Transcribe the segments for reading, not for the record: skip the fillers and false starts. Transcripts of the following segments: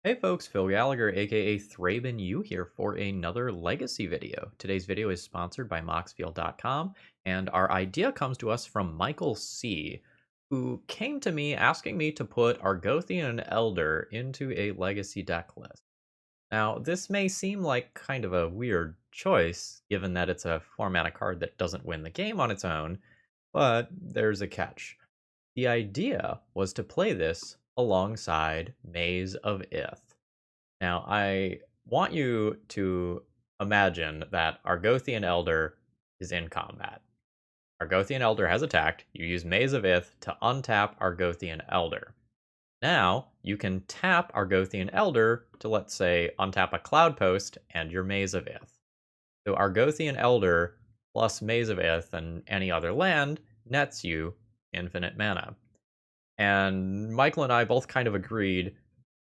Hey folks, Phil Gallagher, aka ThrabenU here for another Legacy video. Today's video is sponsored by Moxfield.com, and our idea comes to us from Michael C., who came to me asking me to put Argothian Elder into a Legacy deck list. Now, this may seem like kind of a weird choice, given that it's a 4-mana card that doesn't win the game on its own, but there's a catch. The idea was to play this alongside Maze of Ith. Now, I want you to imagine that Argothian Elder is in combat. Argothian Elder has attacked. You use Maze of Ith to untap Argothian Elder. Now, you can tap Argothian Elder to, let's say, untap a Cloudpost and your Maze of Ith. So Argothian Elder plus Maze of Ith and any other land nets you infinite mana. And Michael and I both kind of agreed,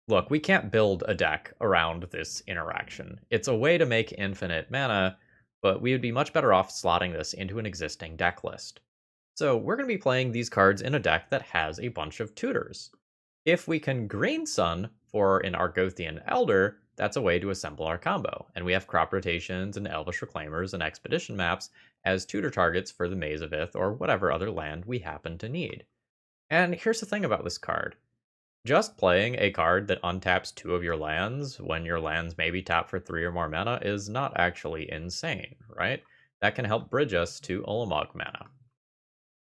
look, we can't build a deck around this interaction. It's a way to make infinite mana, but we would be much better off slotting this into an existing deck list. So we're going to be playing these cards in a deck that has a bunch of tutors. If we can green sun for an Argothian Elder, that's a way to assemble our combo. And we have crop rotations and Elvish Reclaimers and Expedition maps as tutor targets for the Maze of Ith or whatever other land we happen to need. And here's the thing about this card. Just playing a card that untaps 2 of your lands when your lands maybe tap for 3 or more mana is not actually insane, right? That can help bridge us to Ulamog mana.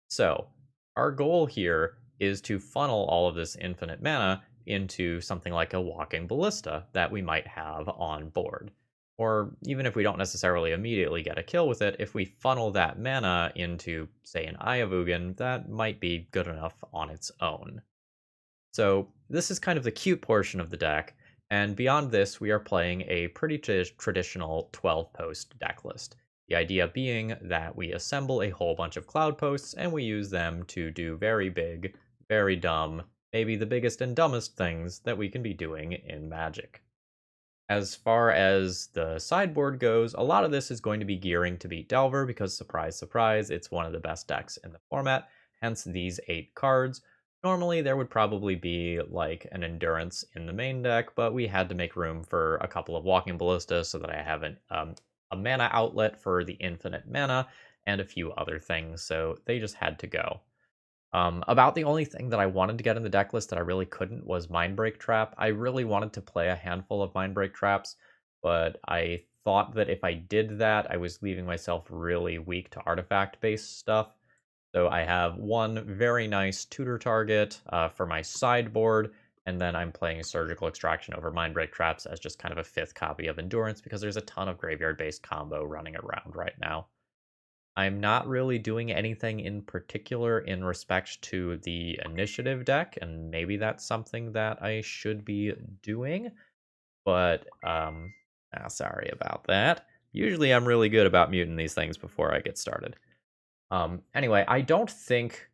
So, our goal here is to funnel all of this infinite mana into something like a Walking Ballista that we might have on board. Or even if we don't necessarily immediately get a kill with it, if we funnel that mana into, say, an Eye of Ugin, that might be good enough on its own. So this is kind of the cute portion of the deck, and beyond this, we are playing a pretty traditional 12-post deck list. The idea being that we assemble a whole bunch of Cloudposts, and we use them to do very big, very dumb, maybe the biggest and dumbest things that we can be doing in Magic. As far as the sideboard goes, a lot of this is going to be gearing to beat Delver because, surprise, surprise, it's one of the best decks in the format, hence these 8 cards. Normally, there would probably be like an Endurance in the main deck, but we had to make room for a couple of Walking Ballistas so that I have a mana outlet for the infinite mana and a few other things, so they just had to go. About the only thing that I wanted to get in the deck list that I really couldn't was Mindbreak Trap. I really wanted to play a handful of Mindbreak Traps, but I thought that if I did that, I was leaving myself really weak to artifact-based stuff. So I have one very nice tutor target for my sideboard, and then I'm playing Surgical Extraction over Mindbreak Traps as just kind of a 5th copy of Endurance because there's a ton of graveyard-based combo running around right now. I'm not really doing anything in particular in respect to the initiative deck, and maybe that's something that I should be doing, but sorry about that. Usually I'm really good about muting these things before I get started. Anyway, I don't think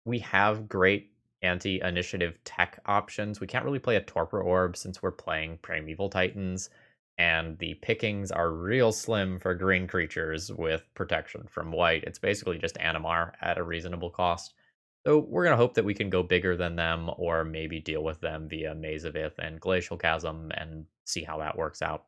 we have great anti-initiative tech options. We can't really play a Torpor Orb since we're playing Primeval Titans, and the pickings are real slim for green creatures with protection from white. It's basically just Animar at a reasonable cost. So we're going to hope that we can go bigger than them, or maybe deal with them via Maze of Ith and Glacial Chasm and see how that works out.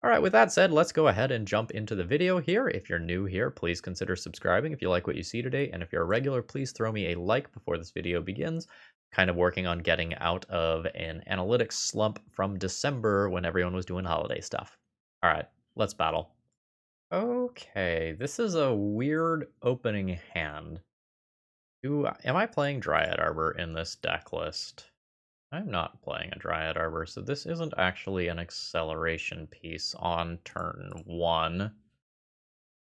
All right, with that said, let's go ahead and jump into the video here. If you're new here, please consider subscribing if you like what you see today. And if you're a regular, please throw me a like before this video begins. Kind of working on getting out of an analytics slump from December when everyone was doing holiday stuff. All right, let's battle. Okay, this is a weird opening hand. Am I playing Dryad Arbor in this deck list? I'm not playing a Dryad Arbor, so this isn't actually an acceleration piece on turn 1.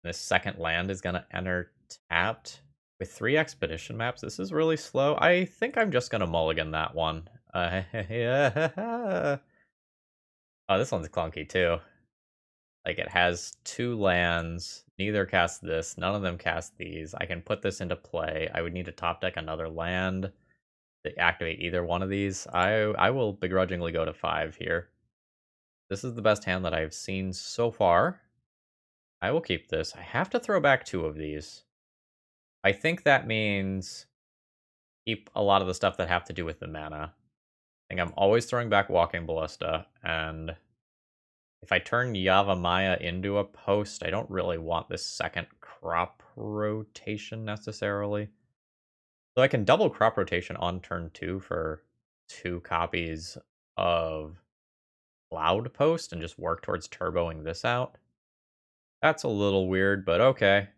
This second land is going to enter tapped with 3 expedition maps. This is really slow. I think I'm just going to mulligan that one. Oh, this one's clunky too. Like, it has 2 lands. Neither cast this. None of them cast these. I can put this into play. I would need to top deck another land to activate either one of these. I will begrudgingly go to 5 here. This is the best hand that I've seen so far. I will keep this. I have to throw back 2 of these. I think that means keep a lot of the stuff that have to do with the mana. think I'm always throwing back Walking Ballista, and if I turn Yavimaya into a post, I don't really want this second crop rotation necessarily. So I can double crop rotation on turn 2 for 2 copies of Cloudpost and just work towards turboing this out. That's a little weird, but okay.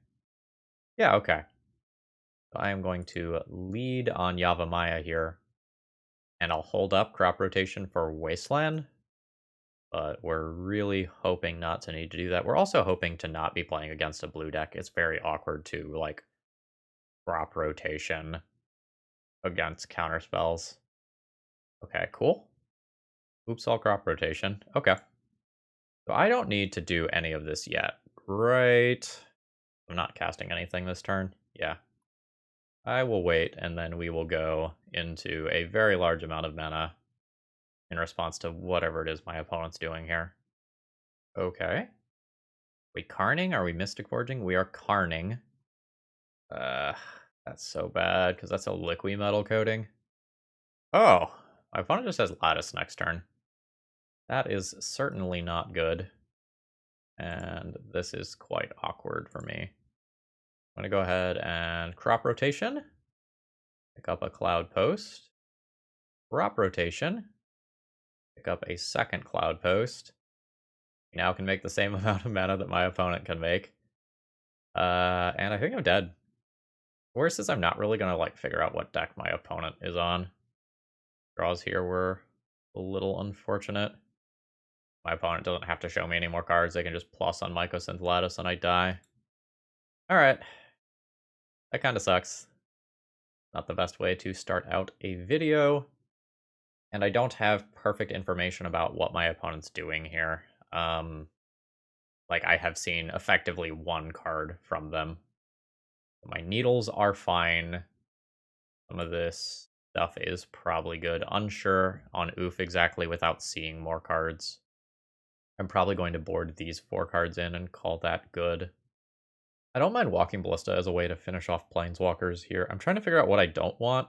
Yeah, okay. So I am going to lead on Yavimaya here, and I'll hold up crop rotation for Wasteland, but we're really hoping not to need to do that. We're also hoping to not be playing against a blue deck. It's very awkward to, like, crop rotation against counter spells. Okay, cool. Oops, all crop rotation. Okay. So I don't need to do any of this yet. Great. I'm not casting anything this turn. Yeah. I will wait, and then we will go into a very large amount of mana in response to whatever it is my opponent's doing here. Okay. Are we Carning? Are we Mystic Forging? We are Carning. That's so bad, because that's a liquid metal coating. Oh, my opponent just has Lattice next turn. That is certainly not good. And this is quite awkward for me. I'm going to go ahead and crop rotation. Pick up a Cloudpost. Crop rotation. Pick up a second Cloudpost. We now can make the same amount of mana that my opponent can make. And I think I'm dead. Worst is I'm not really going to like figure out what deck my opponent is on. Draws here were a little unfortunate. My opponent doesn't have to show me any more cards. They can just plus on Mycosynth Lattice and I die. Alright. That kind of sucks. Not the best way to start out a video. And I don't have perfect information about what my opponent's doing here. Like, I have seen effectively one card from them. My needles are fine. Some of this stuff is probably good. Unsure on Oof exactly without seeing more cards. I'm probably going to board these 4 cards in and call that good. I don't mind Walking Ballista as a way to finish off Planeswalkers here. I'm trying to figure out what I don't want.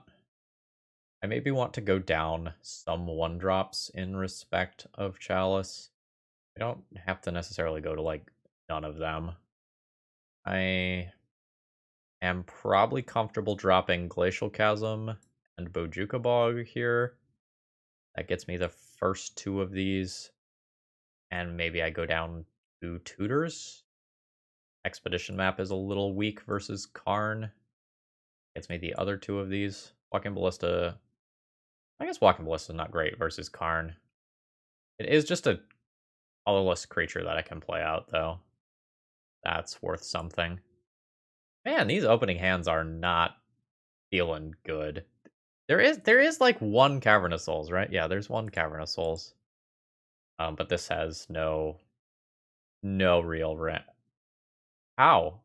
I maybe want to go down some 1-drops in respect of Chalice. I don't have to necessarily go to, like, none of them. I am probably comfortable dropping Glacial Chasm and Bojuka Bog here. That gets me the first 2 of these. And maybe I go down to Tutors. Expedition Map is a little weak versus Karn. Gets me the other 2 of these. Walking Ballista. I guess Walking Ballista is not great versus Karn. It is just a colorless creature that I can play out, though. That's worth something. Man, these opening hands are not feeling good. There is like 1 Cavernous Souls, right? Yeah, there's 1 Cavernous Souls. But this has no real rent. How?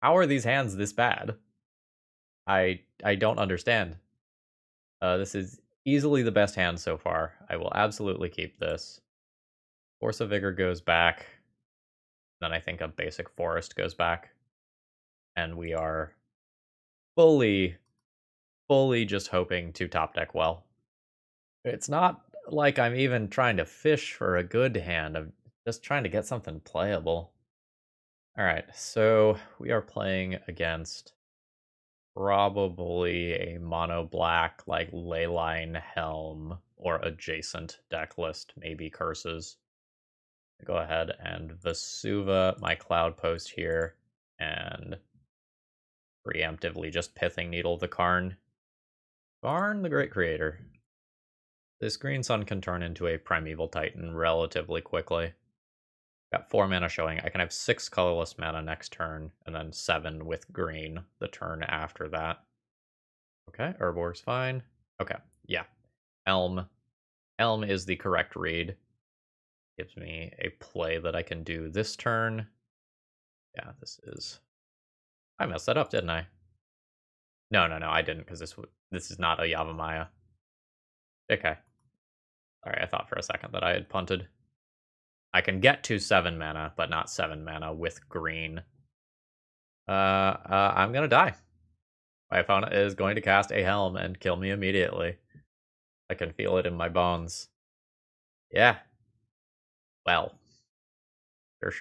How are these hands this bad? I don't understand. This is easily the best hand so far. I will absolutely keep this. Force of Vigor goes back. Then I think a basic Forest goes back. And we are fully just hoping to top deck well. It's not like I'm even trying to fish for a good hand. I'm just trying to get something playable. Alright, so we are playing against probably a mono black, like Leyline Helm or adjacent deck list, maybe Curses. Go ahead and Vesuva my Cloudpost here and preemptively just Pithing Needle the Karn. Karn, the Great Creator. This green sun can turn into a Primeval Titan relatively quickly. Got 4 mana showing. I can have 6 colorless mana next turn, and then 7 with green the turn after that. Okay, Urborg's fine. Okay, yeah. Elm. Elm is the correct read. Gives me a play that I can do this turn. Yeah, this is... I messed that up, didn't I? No, I didn't, because this is not a Yavimaya. Okay. Sorry, I thought for a second that I had punted. I can get to 7 mana, but not 7 mana with green. I'm gonna die. My opponent is going to cast a Helm and kill me immediately. I can feel it in my bones. Yeah. Well.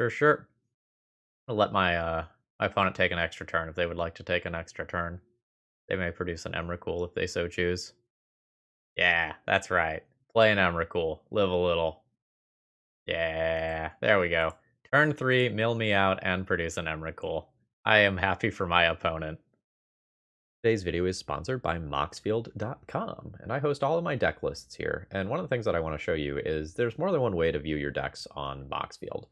Sure. I'll let my opponent take an extra turn if they would like to take an extra turn. They may produce an Emrakul if they so choose. Yeah, that's right. Play an Emrakul. Live a little. Yeah, there we go. Turn 3, mill me out, and produce an Emrakul. I am happy for my opponent. Today's video is sponsored by Moxfield.com, and I host all of my deck lists here. And one of the things that I want to show you is there's more than one way to view your decks on Moxfield.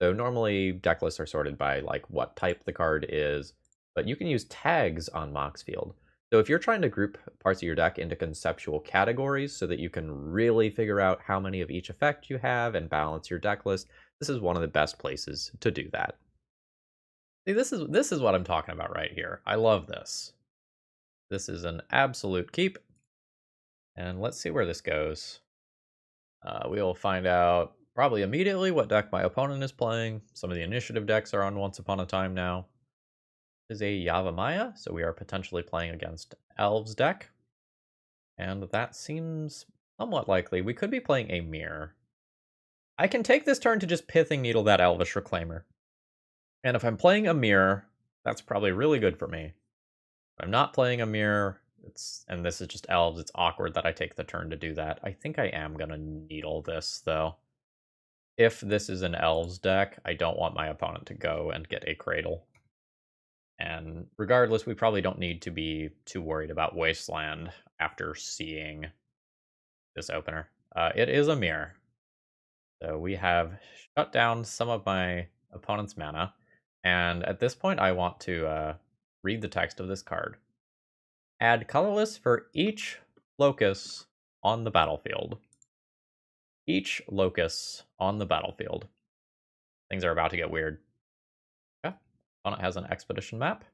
So normally deck lists are sorted by like what type the card is, but you can use tags on Moxfield. So if you're trying to group parts of your deck into conceptual categories so that you can really figure out how many of each effect you have and balance your deck list, this is one of the best places to do that. See, this is what I'm talking about right here. I love this. This is an absolute keep. And let's see where this goes. We will find out probably immediately what deck my opponent is playing. Some of the initiative decks are on Once Upon a Time now. This is a Yavimaya, so we are potentially playing against Elves deck. And that seems somewhat likely. We could be playing a Mirror. I can take this turn to just Pithing Needle that Elvish Reclaimer. And if I'm playing a Mirror, that's probably really good for me. If I'm not playing a Mirror, and this is just Elves, it's awkward that I take the turn to do that. I think I am going to Needle this, though. If this is an Elves deck, I don't want my opponent to go and get a Cradle. And regardless, we probably don't need to be too worried about Wasteland after seeing this opener. It is a Mirror. So we have shut down some of my opponent's mana. And at this point, I want to read the text of this card. Add colorless for each locus on the battlefield. Each locus on the battlefield. Things are about to get weird. Okay. Opponent has an expedition map.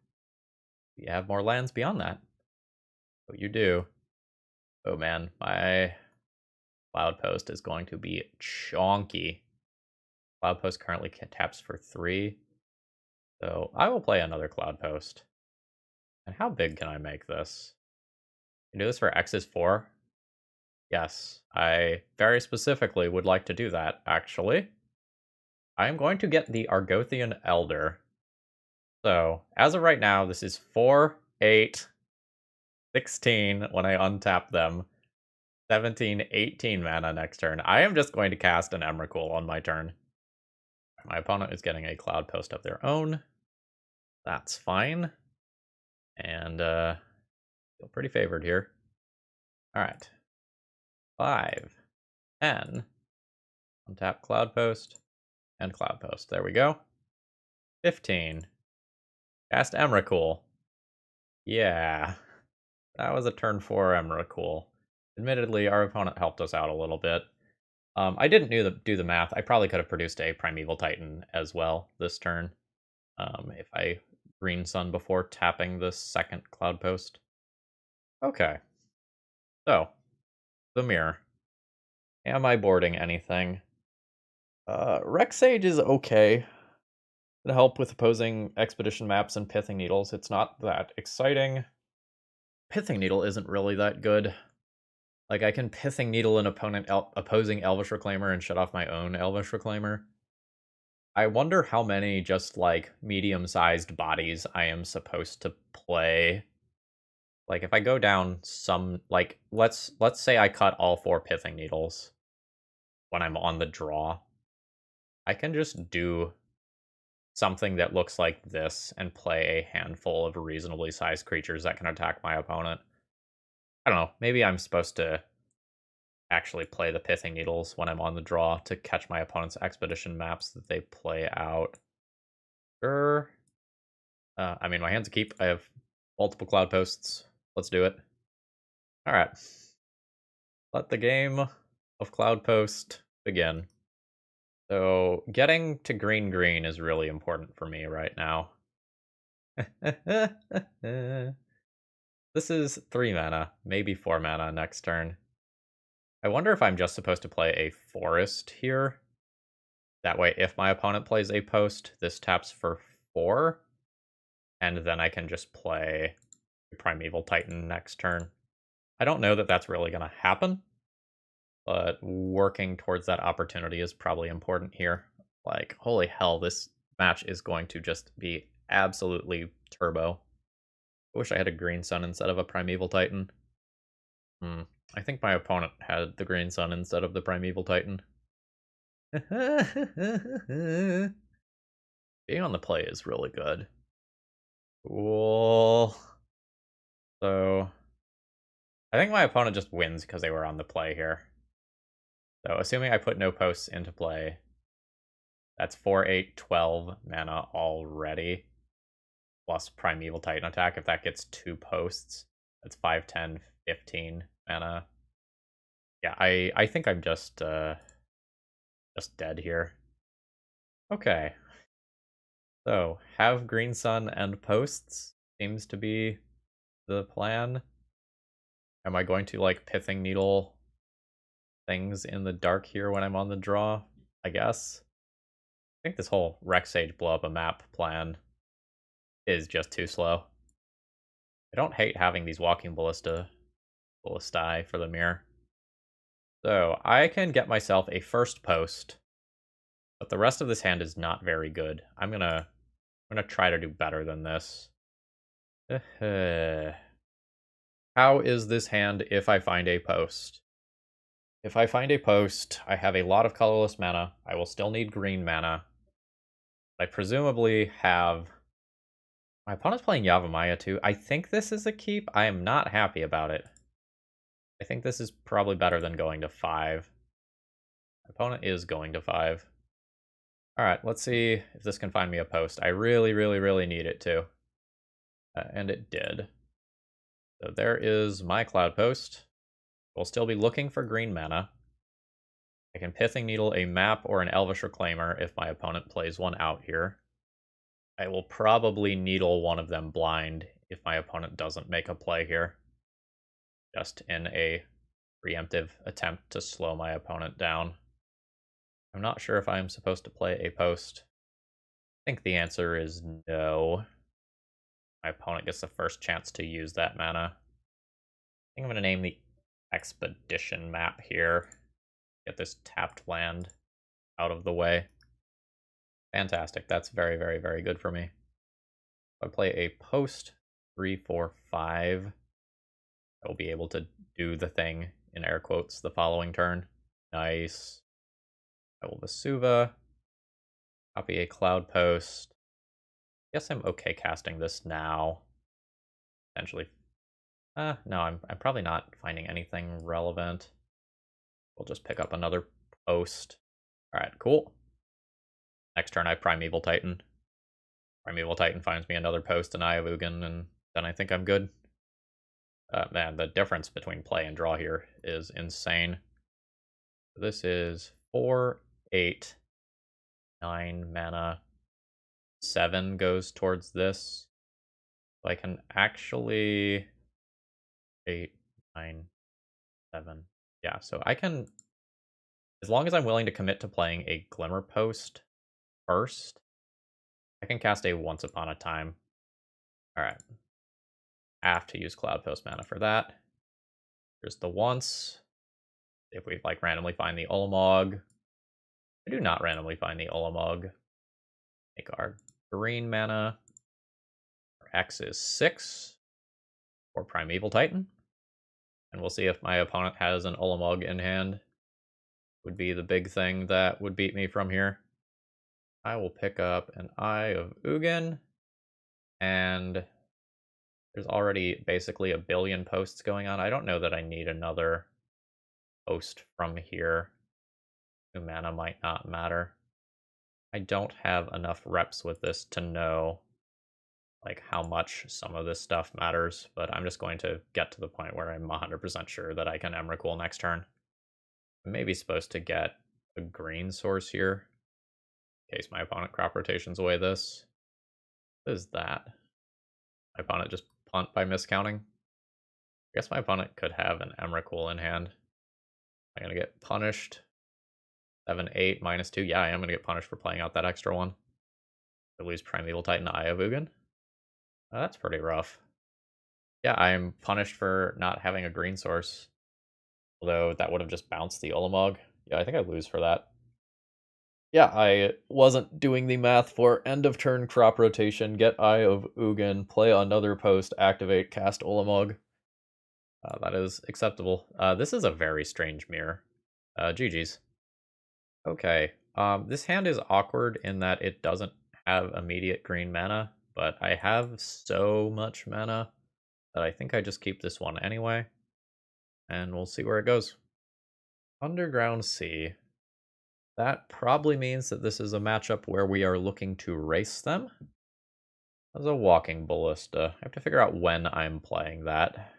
You have more lands beyond that. Oh, you do. Oh man, my Cloudpost is going to be chonky. Cloudpost currently taps for 3. So I will play another Cloudpost. And how big can I make this? Can I do this for X is 4? Yes, I very specifically would like to do that, actually. I'm going to get the Argothian Elder. So, as of right now, this is 4, 8, 16 when I untap them. 17, 18 mana next turn. I am just going to cast an Emrakul on my turn. My opponent is getting a Cloudpost of their own. That's fine. And, feel pretty favored here. Alright. 5, 10. Untap Cloudpost. And Cloudpost. There we go. 15. Cast Emrakul. Yeah. That was a turn 4 Emrakul. Admittedly, our opponent helped us out a little bit. I didn't do the math. I probably could have produced a Primeval Titan as well this turn. If I Green Sun before tapping the second Cloudpost. Okay. So, the Mirror. Am I boarding anything? Rexage is okay. To help with opposing expedition maps and Pithing Needles. It's not that exciting. Pithing Needle isn't really that good. Like, I can Pithing Needle an opposing Elvish Reclaimer and shut off my own Elvish Reclaimer. I wonder how many just, like, medium-sized bodies I am supposed to play. Like, if I go down some, like, let's say I cut all 4 Pithing Needles when I'm on the draw. I can just do something that looks like this and play a handful of reasonably sized creatures that can attack my opponent. I don't know, maybe I'm supposed to actually play the Pithing Needles when I'm on the draw to catch my opponent's expedition maps that they play out. Sure. I mean, my hand's a keep. I have multiple Cloudposts. Let's do it. Alright. Let the game of Cloudpost begin. So, getting to green is really important for me right now. This is 3 mana, maybe 4 mana next turn. I wonder if I'm just supposed to play a forest here. That way, if my opponent plays a post, this taps for 4. And then I can just play Primeval Titan next turn. I don't know that that's really going to happen. but working towards that opportunity is probably important here. Like, holy hell, this match is going to just be absolutely turbo. I wish I had a green sun instead of a Primeval Titan. I think my opponent had the green sun instead of the Primeval Titan. Being on the play is really good. Cool. So, I think my opponent just wins because they were on the play here. So, assuming I put no posts into play, that's 4, 8, 12 mana already. Plus Primeval Titan attack if that gets 2 posts. That's 5, 10, 15 mana. Yeah, I think I'm just dead here. Okay. So, have green sun and posts seems to be the plan. Am I going to, like, Pithing Needle things in the dark here when I'm on the draw? I guess. I think this whole Rex Sage blow up a map plan is just too slow. I don't hate having these Walking Ballistae for the mirror. So, I can get myself a first post, but the rest of this hand is not very good. I'm gonna try to do better than this. How is this hand if I find a post? If I find a post, I have a lot of colorless mana. I will still need green mana. I presumably have... My opponent's playing Yavimaya too. I think this is a keep. I am not happy about it. I think this is probably better than going to 5. My opponent is going to 5. Alright, let's see if this can find me a post. I really, really, really need it to. And it did. So there is my Cloudpost. We'll still be looking for green mana. I can Pithing Needle a map or an Elvish Reclaimer if my opponent plays one out here. I will probably Needle one of them blind if my opponent doesn't make a play here. Just in a preemptive attempt to slow my opponent down. I'm not sure if I'm supposed to play a post. I think the answer is no. My opponent gets the first chance to use that mana. I think I'm going to name the Expedition map here. Get this tapped land out of the way. Fantastic. That's very, very, very good for me. If I play a post 3, 4, 5, I will be able to do the thing, in air quotes, the following turn. Nice. I will Vesuva. Copy a Cloudpost. Guess I'm okay casting this now. Potentially. No, I'm probably not finding anything relevant. We'll just pick up another post. Alright, cool. Next turn I Primeval Titan. Primeval Titan finds me another post and I have Ugin, and then I think I'm good. Man, the difference between play and draw here is insane. This is 4, 8, 9 mana. 7 goes towards this. So I can actually... 8, 9, 7. Yeah, so I can... As long as I'm willing to commit to playing a Glimmerpost first, I can cast a Once Upon a Time. Alright. I have to use Cloudpost mana for that. Here's the once. If we like randomly find the Ulamog. I do not randomly find the Ulamog. Make our green mana. Our X is 6 for Primeval Titan. And we'll see if my opponent has an Ulamog in hand. Would be the big thing that would beat me from here. I will pick up an Eye of Ugin. And there's already basically a billion posts going on. I don't know that I need another post from here. 2 mana might not matter. I don't have enough reps with this to know like how much some of this stuff matters, but I'm just going to get to the point where I'm 100% sure that I can Emrakul next turn. I'm maybe supposed to get a green source here in case my opponent crop rotations away this. What is that? My opponent just punt by miscounting? I guess my opponent could have an Emrakul in hand. I'm gonna get punished. 7, 8, -2. Yeah, I am gonna get punished for playing out that extra one. I lose Primeval Titan Eye of Ugin. That's pretty rough. Yeah, I'm punished for not having a green source. Although that would have just bounced the Ulamog. Yeah, I think I lose for that. Yeah, I wasn't doing the math for end of turn crop rotation, get Eye of Ugin, play another post, activate, cast Ulamog. That is acceptable. This is a very strange mirror. GG's. Okay, this hand is awkward in that it doesn't have immediate green mana, but I have so much mana that I think I just keep this one anyway, and we'll see where it goes. Underground Sea. That probably means that this is a matchup where we are looking to race them. As a Walking Ballista. I have to figure out when I'm playing that.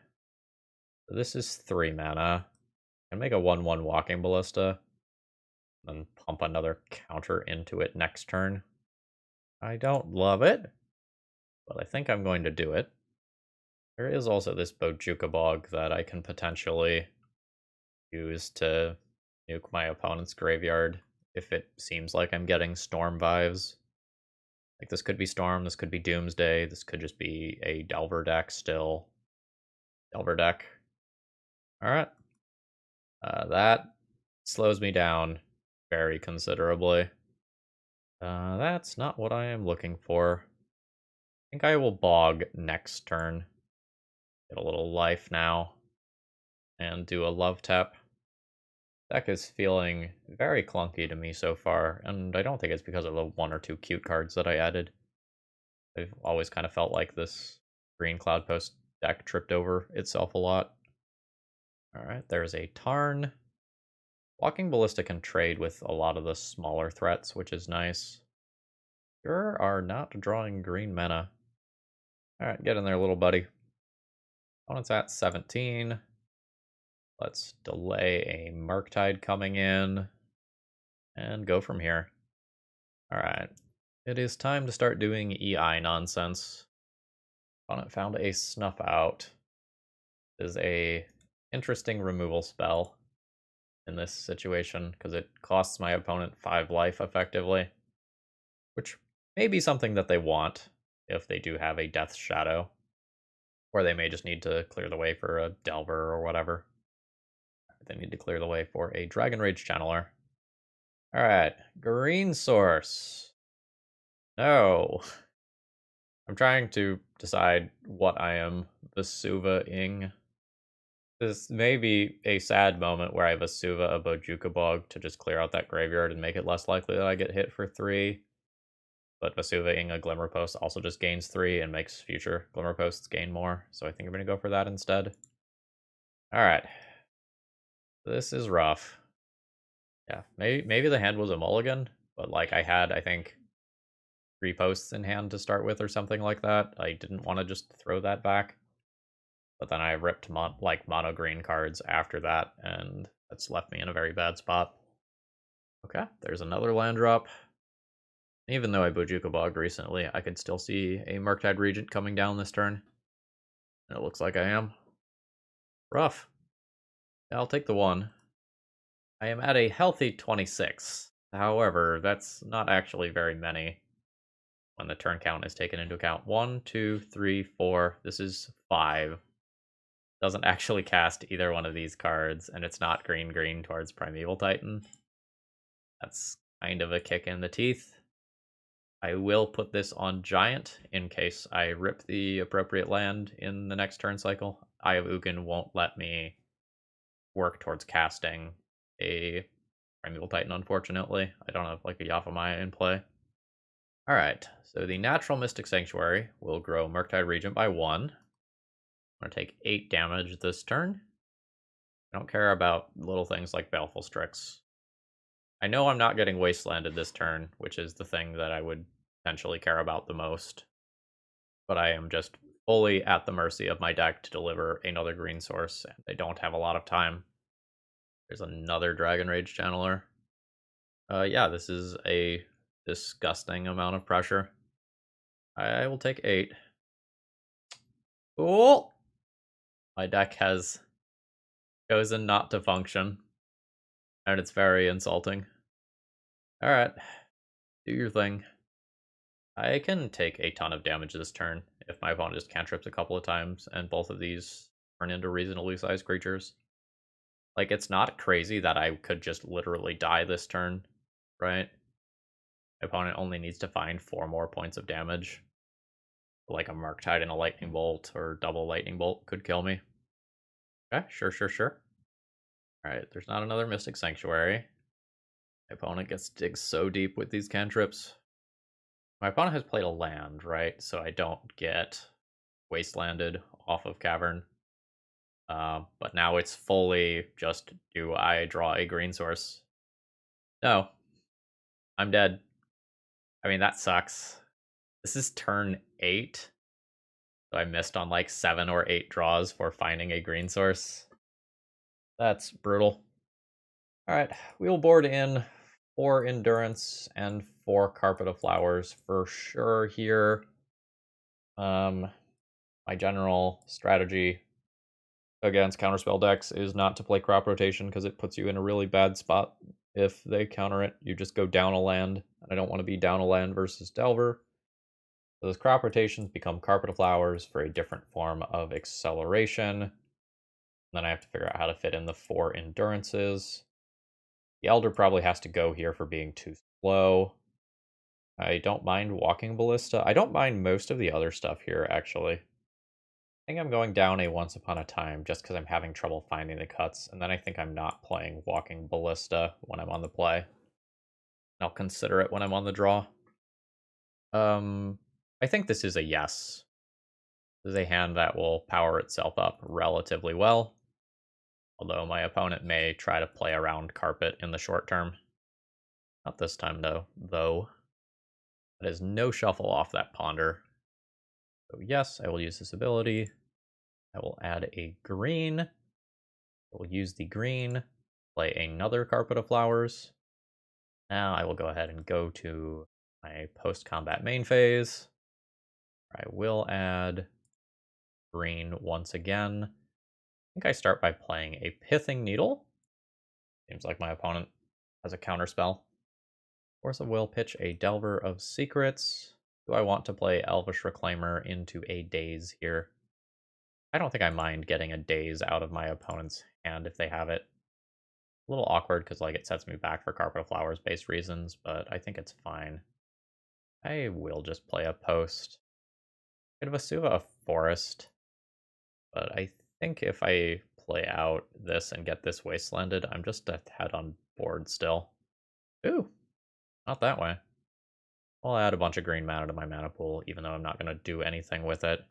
So this is 3 mana. I can make a 1/1 Walking Ballista, and pump another counter into it next turn. I don't love it, but I think I'm going to do it. There is also this Bojuka Bog that I can potentially use to nuke my opponent's graveyard if it seems like I'm getting Storm vibes. Like, this could be Storm, this could be Doomsday, this could just be a Delver deck still. Delver deck. Alright. That slows me down very considerably. That's not what I am looking for. I think I will Bog next turn. Get a little life now. And do a Love Tap. Deck is feeling very clunky to me so far, and I don't think it's because of the 1 or 2 cute cards that I added. I've always kind of felt like this green Cloudpost deck tripped over itself a lot. Alright, there's a Tarn. Walking Ballista can trade with a lot of the smaller threats, which is nice. Sure are not drawing green mana. Alright, get in there, little buddy. Opponent's at 17. Let's delay a Murktide coming in and go from here. Alright, it is time to start doing EI nonsense. Opponent found a Snuff Out. This is a interesting removal spell in this situation because it costs my opponent 5 life effectively, which may be something that they want if they do have a Death Shadow, or they may just need to clear the way for a Delver or whatever. They need to clear the way for a Dragon Rage Channeler. Alright, green source. No. I'm trying to decide what I am Vesuva-ing. This may be a sad moment where I Vesuva a Bojuka Bog to just clear out that graveyard and make it less likely that I get hit for 3. But Vesuva-ing a Glimmerpost also just gains 3 and makes future Glimmerposts gain more. So I think I'm going to go for that instead. Alright. This is rough. Yeah, maybe the hand was a mulligan, but like I had, I think, 3 posts in hand to start with or something like that. I didn't want to just throw that back. But then I ripped mono green cards after that, and that's left me in a very bad spot. Okay, there's another land drop. Even though I Bojuka Bog recently, I could still see a Murktide Regent coming down this turn. And it looks like I am. Rough. Yeah, I'll take the 1. I am at a healthy 26. However, that's not actually very many when the turn count is taken into account. 1, 2, 3, 4. This is 5. Doesn't actually cast either one of these cards, and it's not green towards Primeval Titan. That's kind of a kick in the teeth. I will put this on Giant in case I rip the appropriate land in the next turn cycle. Eye of Ugin won't let me work towards casting a Primeval Titan, unfortunately. I don't have like a Yafamaya in play. Alright, so the Natural Mystic Sanctuary will grow Murktide Regent by 1. I'm going to take 8 damage this turn. I don't care about little things like Baleful Strix. I know I'm not getting Wastelanded this turn, which is the thing that I would potentially care about the most. But I am just fully at the mercy of my deck to deliver another green source, and I don't have a lot of time. There's another Dragon Rage Channeler. Yeah, this is a disgusting amount of pressure. I will take 8. Cool! My deck has chosen not to function, and it's very insulting. Alright, do your thing. I can take a ton of damage this turn if my opponent just cantrips a couple of times, and both of these turn into reasonably sized creatures. Like, it's not crazy that I could just literally die this turn, right? My opponent only needs to find 4 more points of damage. Like a Murktide and a Lightning Bolt or double Lightning Bolt could kill me. Okay, sure. Alright, there's not another Mystic Sanctuary. My opponent gets to dig so deep with these cantrips. My opponent has played a land, right? So I don't get wastelanded off of Cavern. But now it's fully just, do I draw a green source? No. I'm dead. I mean, that sucks. This is turn 8. So I missed on like 7 or 8 draws for finding a green source. That's brutal. Alright, we will board in 4 Endurance and 4 Carpet of Flowers for sure here. My general strategy against counterspell decks is not to play crop rotation because it puts you in a really bad spot. If they counter it, you just go down a land, and I don't want to be down a land versus Delver. So those crop rotations become Carpet of Flowers for a different form of acceleration. And then I have to figure out how to fit in the 4 Endurances. The Elder probably has to go here for being too slow. I don't mind Walking Ballista. I don't mind most of the other stuff here, actually. I think I'm going down a Once Upon a Time just because I'm having trouble finding the cuts, and then I think I'm not playing Walking Ballista when I'm on the play. I'll consider it when I'm on the draw. I think this is a yes. This is a hand that will power itself up relatively well, although my opponent may try to play around Carpet in the short term. Not this time, though. That is no shuffle off that Ponder. So yes, I will use this ability. I will add a green. I will use the green, play another Carpet of Flowers. Now I will go ahead and go to my post-combat main phase. I will add green once again. I think I start by playing a Pithing Needle. Seems like my opponent has a counterspell. Force of Will, pitch a Delver of Secrets. Do I want to play Elvish Reclaimer into a Daze here? I don't think I mind getting a Daze out of my opponent's hand if they have it. A little awkward because like it sets me back for Carpet of Flowers based reasons, but I think it's fine. I will just play a post. Could Vesuva a forest, but I think if I play out this and get this wastelanded, I'm just a head on board still. Ooh, not that way. I'll add a bunch of green mana to my mana pool, even though I'm not going to do anything with it.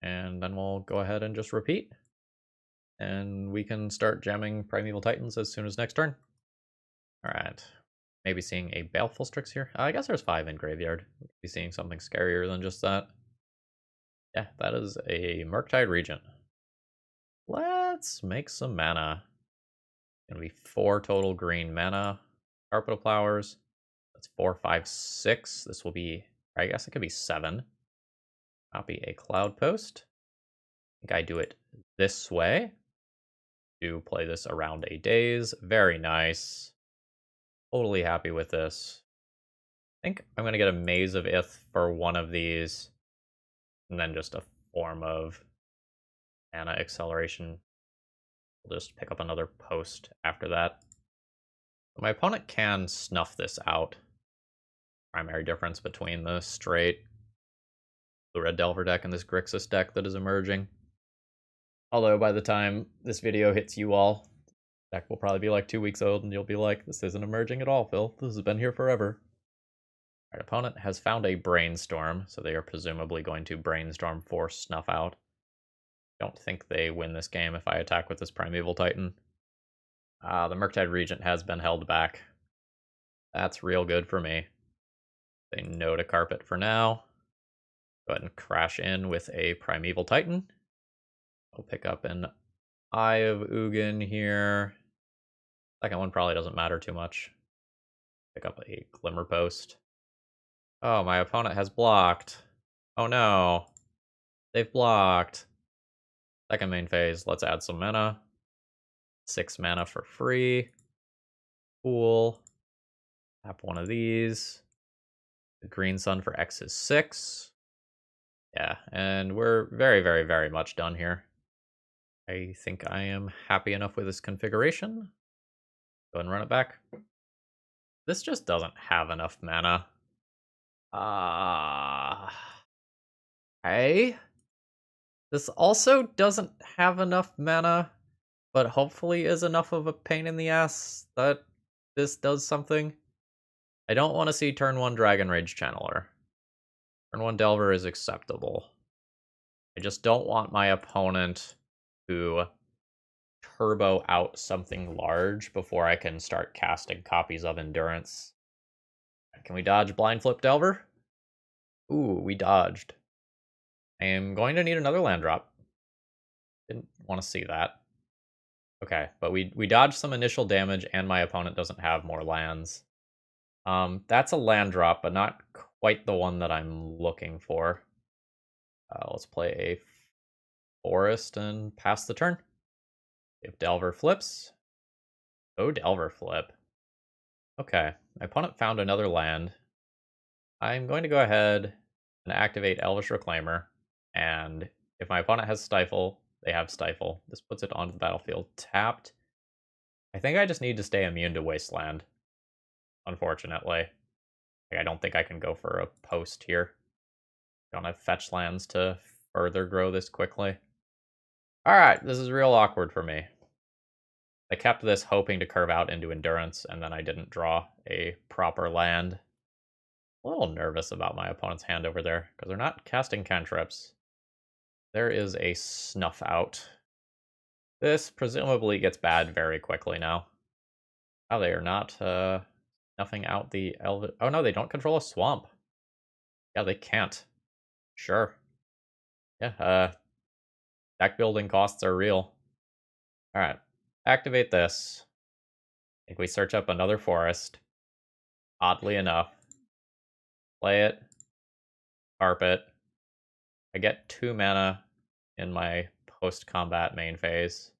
And then we'll go ahead and just repeat. And we can start jamming Primeval Titans as soon as next turn. Alright. Maybe seeing a Baleful Strix here. I guess there's 5 in Graveyard. We could be seeing something scarier than just that. Yeah, that is a Murktide Regent. Let's make some mana. Gonna be 4 total green mana. Carpet of Flowers. That's 4, 5, 6. This will be, I guess it could be 7. Copy a Cloudpost. I think I do it this way to play this around a Daze. Very nice. Totally happy with this. I think I'm going to get a Maze of Ith for one of these, and then just a form of mana acceleration. We'll just pick up another post after that. My opponent can snuff this out. Primary difference between the straight Blue Red Delver deck and this Grixis deck that is emerging. Although by the time this video hits you all, the deck will probably be like 2 weeks old and you'll be like, this isn't emerging at all, Phil. This has been here forever. Our opponent has found a Brainstorm, so they are presumably going to Brainstorm for Snuff Out. Don't think they win this game if I attack with this Primeval Titan. The Murktide Regent has been held back. That's real good for me. Say no to Carpet for now. Go ahead and crash in with a Primeval Titan. We'll pick up an Eye of Ugin here. Second one probably doesn't matter too much. Pick up a Glimmerpost. Oh, my opponent has blocked. Oh no. They've blocked. Second main phase, let's add some mana. 6 mana for free. Cool. Tap one of these. The Green Sun for X is 6. Yeah, and we're very, very, very much done here. I think I am happy enough with this configuration. Go ahead and run it back. This just doesn't have enough mana. Okay. This also doesn't have enough mana, but hopefully is enough of a pain in the ass that this does something. I don't want to see turn 1 Dragon Rage Channeler. Turn 1 Delver is acceptable. I just don't want my opponent to turbo out something large before I can start casting copies of Endurance. Can we dodge Blind Flip Delver? Ooh, we dodged. I am going to need another land drop. Didn't want to see that. Okay, but we dodged some initial damage and my opponent doesn't have more lands. That's a land drop, but not quite the one that I'm looking for. Let's play a forest and pass the turn. If Delver flips. Oh, Delver flip. Okay, my opponent found another land. I'm going to go ahead and activate Elvish Reclaimer. And if my opponent has Stifle, they have Stifle. This puts it onto the battlefield tapped. I think I just need to stay immune to Wasteland, unfortunately. I don't think I can go for a post here. Don't have fetch lands to further grow this quickly. Alright, this is real awkward for me. I kept this hoping to curve out into Endurance, and then I didn't draw a proper land. A little nervous about my opponent's hand over there, because they're not casting cantrips. There is a Snuff Out. This presumably gets bad very quickly now. Oh, they are not snuffing out the Elvish. Oh no, they don't control a swamp. Yeah, they can't. Sure. Yeah, deck building costs are real. Alright, activate this. I think we search up another forest. Oddly enough. Play it. Carpet. I get 2 mana in my post-combat main phase.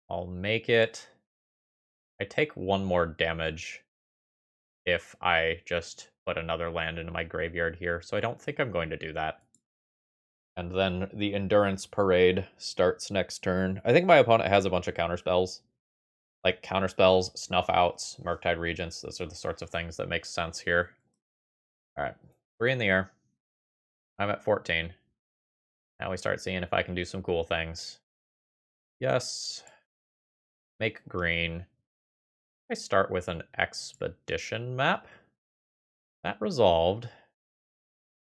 I'll make it... I take 1 more damage if I just put another land into my graveyard here, so I don't think I'm going to do that. And then the Endurance Parade starts next turn. I think my opponent has a bunch of counterspells. Like counterspells, Snuff Outs, Murktide Regents. Those are the sorts of things that make sense here. Alright, 3 in the air. I'm at 14. Now we start seeing if I can do some cool things. Yes. Make green. I start with an Expedition map. That resolved.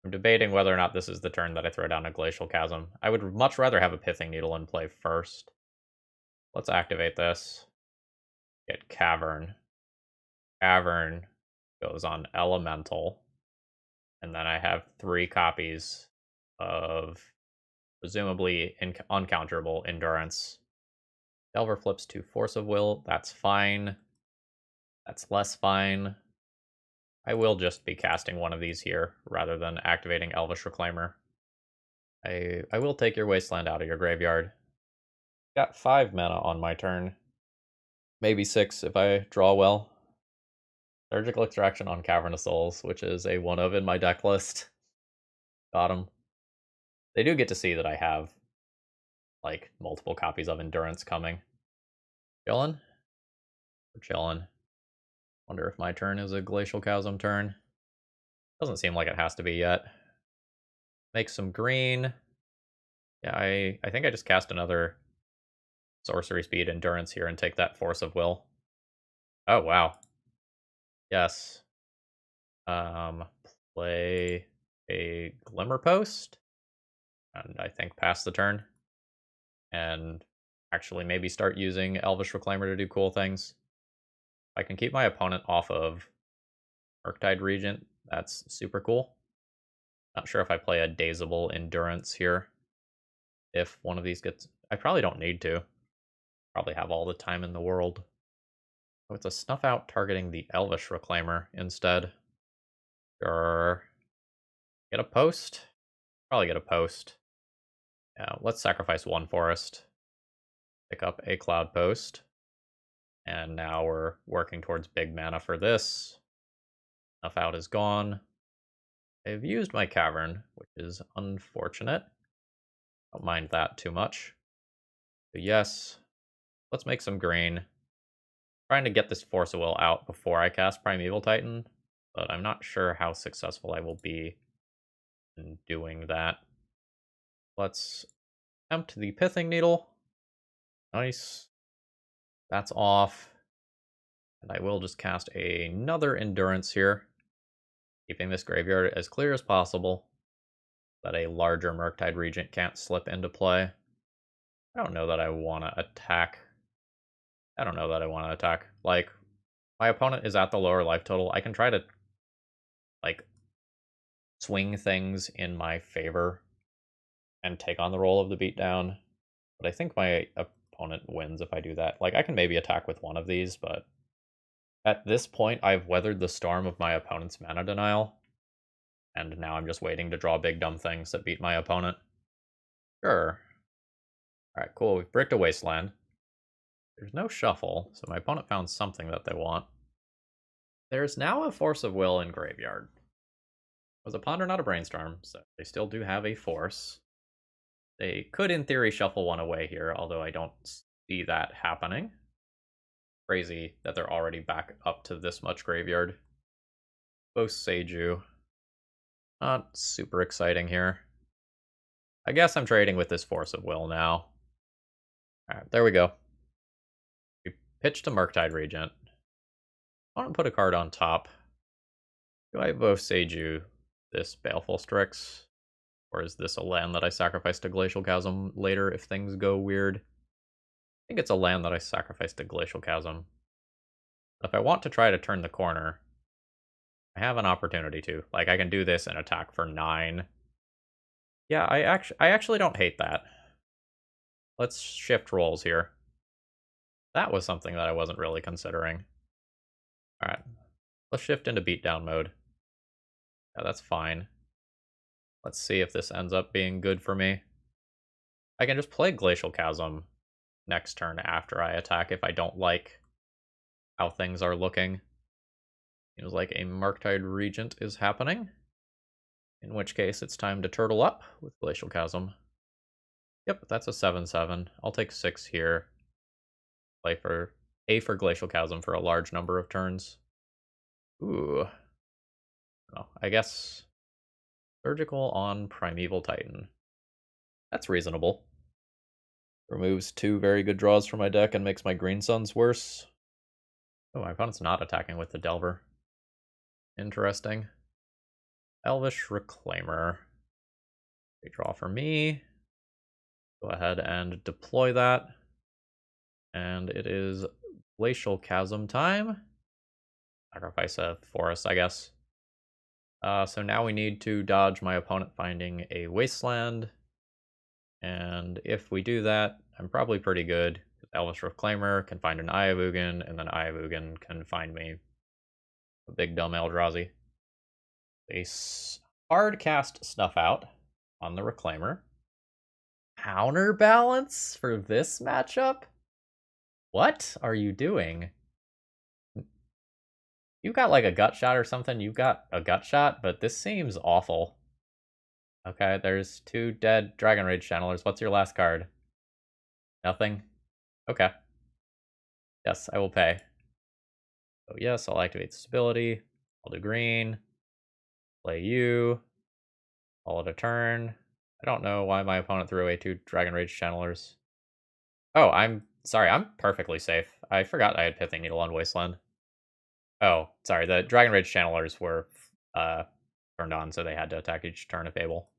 I'm debating whether or not this is the turn that I throw down a Glacial Chasm. I would much rather have a Pithing Needle in play first. Let's activate this. Get Cavern. Cavern goes on Elemental. And then I have 3 copies of presumably uncounterable Endurance. Delver flips to Force of Will. That's fine. That's less fine. I will just be casting one of these here rather than activating Elvish Reclaimer. I will take your Wasteland out of your graveyard. Got 5 mana on my turn. Maybe 6 if I draw well. Surgical Extraction on Cavern of Souls, which is a 1 of in my deck list. Got him. They do get to see that I have, like, multiple copies of Endurance coming. Chillin'? We're chillin'. Wonder if my turn is a Glacial Chasm turn. Doesn't seem like it has to be yet. Make some green. Yeah, I think I just cast another Sorcery Speed Endurance here and take that Force of Will. Oh, wow. Yes. Play a Glimmerpost. And I think pass the turn. And actually maybe start using Elvish Reclaimer to do cool things. If I can keep my opponent off of Murktide Regent, that's super cool. Not sure if I play a Dazable Endurance here. If one of these gets... I probably don't need to. Probably have all the time in the world. Oh, it's a Snuff Out targeting the Elvish Reclaimer instead. Sure. Get a post? Probably get a post. Yeah, let's sacrifice 1 forest. Pick up a Cloudpost. And now we're working towards big mana for this. Snuff Out is gone. I've used my Cavern, which is unfortunate. Don't mind that too much. So yes, let's make some green. Trying to get this Force of Will out before I cast Primeval Titan, but I'm not sure how successful I will be in doing that. Let's attempt the Pithing Needle. Nice. That's off. And I will just cast another Endurance here, keeping this graveyard as clear as possible, that a larger Murktide Regent can't slip into play. I don't know that I want to attack. Like, my opponent is at the lower life total. I can try to, like, swing things in my favor and take on the role of the beatdown. But I think my opponent wins if I do that. Like, I can maybe attack with one of these, but at this point, I've weathered the storm of my opponent's mana denial. And now I'm just waiting to draw big dumb things that beat my opponent. Sure. Alright, cool. We've bricked a wasteland. There's no shuffle, so my opponent found something that they want. There's now a Force of Will in graveyard. It was a Ponder, not a Brainstorm, so they still do have a Force. They could, in theory, shuffle one away here, although I don't see that happening. Crazy that they're already back up to this much graveyard. Both Seiju. Not super exciting here. I guess I'm trading with this Force of Will now. Alright, there we go. We pitched a Murktide Regent. I want to put a card on top. Do I both Seiju this Baleful Strix? Or is this a land that I sacrifice to Glacial Chasm later if things go weird? I think it's a land that I sacrifice to Glacial Chasm. If I want to try to turn the corner, I have an opportunity to. Like, I can do this and attack for 9. Yeah, I actually don't hate that. Let's shift roles here. That was something that I wasn't really considering. Alright, let's shift into beatdown mode. Yeah, that's fine. Let's see if this ends up being good for me. I can just play Glacial Chasm next turn after I attack if I don't like how things are looking. Seems like a Murktide Regent is happening. In which case, it's time to turtle up with Glacial Chasm. Yep, that's a 7/7. I'll take 6 here. Play for Glacial Chasm for a large number of turns. Ooh. Well, I guess Surgical on Primeval Titan. That's reasonable. Removes 2 very good draws from my deck and makes my Green Suns worse. Oh, my opponent's not attacking with the Delver. Interesting. Elvish Reclaimer. They draw for me. Go ahead and deploy that. And it is Glacial Chasm time. Sacrifice a forest, I guess. So now we need to dodge my opponent finding a wasteland. And if we do that, I'm probably pretty good. Elvish Reclaimer can find an Eye of Ugin, and then Eye of Ugin can find me a big dumb Eldrazi. They hard cast Snuff Out on the Reclaimer. Counterbalance for this matchup? What are you doing? You got like a gut shot or something? You got a gut shot, but this seems awful. Okay, there's 2 dead Dragon Rage Channelers. What's your last card? Nothing? Okay. Yes, I will pay. So yes, I'll activate this ability. I'll do green. Play you. Call it a turn. I don't know why my opponent threw away 2 Dragon Rage Channelers. Oh, I'm sorry, I'm perfectly safe. I forgot I had Pithing Needle on Wasteland. Oh, sorry, the Dragon Rage Channelers were turned on, so they had to attack each turn if able.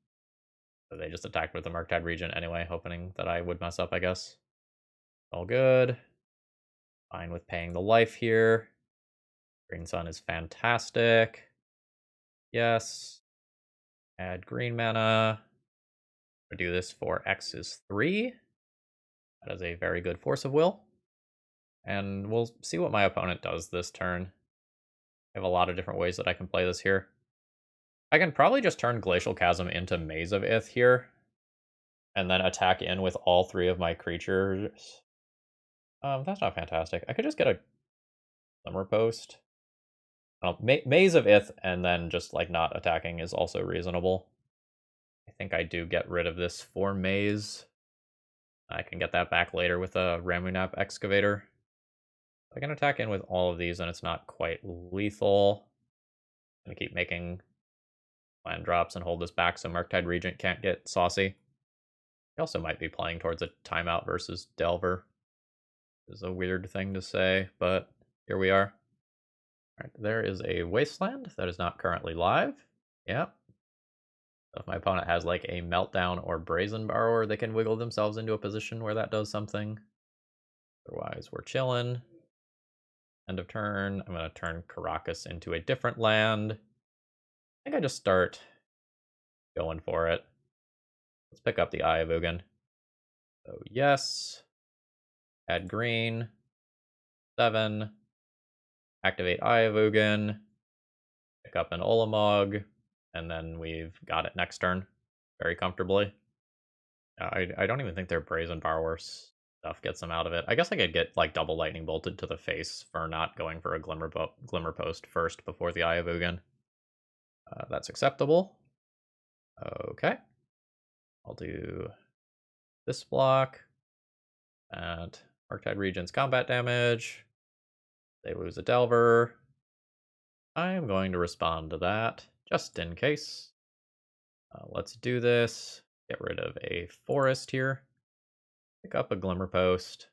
So they just attacked with the Murktide Regent anyway, hoping that I would mess up, I guess. All good. Fine with paying the life here. Green Sun is fantastic. Yes. Add green mana. I'll do this for X is 3. That is a very good Force of Will. And we'll see what my opponent does this turn. I have a lot of different ways that I can play this here. I can probably just turn Glacial Chasm into Maze of Ith here. And then attack in with all 3 of my creatures. That's not fantastic. I could just get a Glimmerpost. Maze of Ith and then just like not attacking is also reasonable. I think I do get rid of this for Maze. I can get that back later with a Ramunap Excavator. I can attack in with all of these and it's not quite lethal. I'm gonna keep making land drops and hold this back so Murktide Regent can't get saucy. He also might be playing towards a timeout versus Delver. Is a weird thing to say, but here we are. Alright, there is a Wasteland that is not currently live. Yep. So if my opponent has like a Meltdown or Brazen Borrower, they can wiggle themselves into a position where that does something. Otherwise, we're chilling. End of turn. I'm going to turn Karakas into a different land. I think I just start going for it. Let's pick up the Eye of Ugin. So yes. Add green. 7. Activate Eye of Ugin. Pick up an Olamog. And then we've got it next turn very comfortably. I don't even think their Brazen Borrower stuff gets them out of it. I guess I could get like double Lightning Bolted to the face for not going for a Glimmerpost first before the Eye of Ugin. That's acceptable. Okay. I'll do this block. And Murktide Regent's combat damage. They lose a Delver. I'm going to respond to that, just in case. Let's do this. Get rid of a forest here. Pick up a Glimmerpost.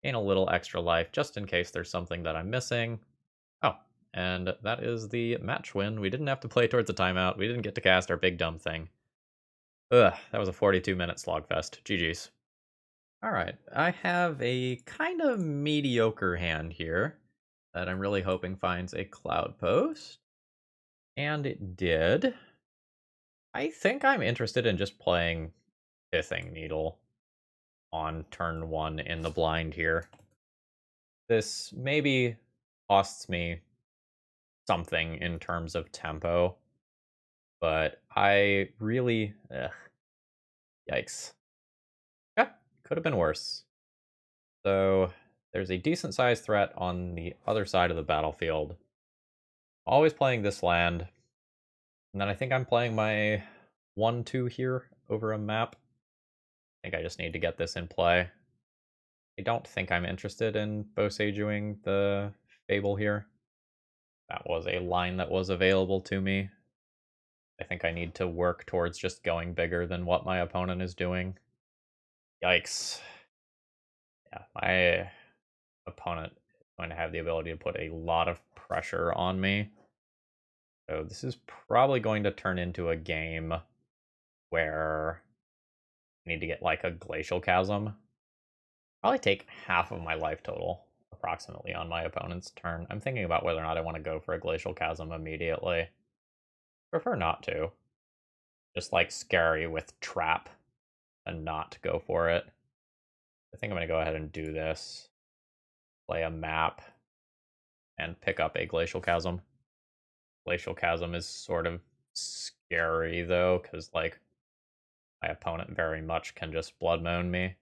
Gain a little extra life, just in case there's something that I'm missing. Oh, and that is the match win. We didn't have to play towards a timeout. We didn't get to cast our big dumb thing. Ugh, that was a 42-minute slogfest. GG's. Alright, I have a kind of mediocre hand here that I'm really hoping finds a Cloudpost. And it did. I think I'm interested in just playing Pithing Needle on turn 1 in the blind here. This maybe costs me something in terms of tempo, but I really... yikes. Yeah, could have been worse. So there's a decent sized threat on the other side of the battlefield. Always playing this land. And then I think I'm playing my 1-2 here over a map. I think I just need to get this in play. I don't think I'm interested in Bosejuing the Fable here. That was a line that was available to me. I think I need to work towards just going bigger than what my opponent is doing. Yikes. Yeah, my opponent is going to have the ability to put a lot of pressure on me. So this is probably going to turn into a game where I need to get like a Glacial Chasm. Probably take half of my life total, approximately, on my opponent's turn. I'm thinking about whether or not I want to go for a Glacial Chasm immediately. Prefer not to. Just like scary with Trap and not go for it. I think I'm going to go ahead and do this. Play a map and pick up a Glacial Chasm. Glacial Chasm is sort of scary though, because like my opponent very much can just Blood Moan me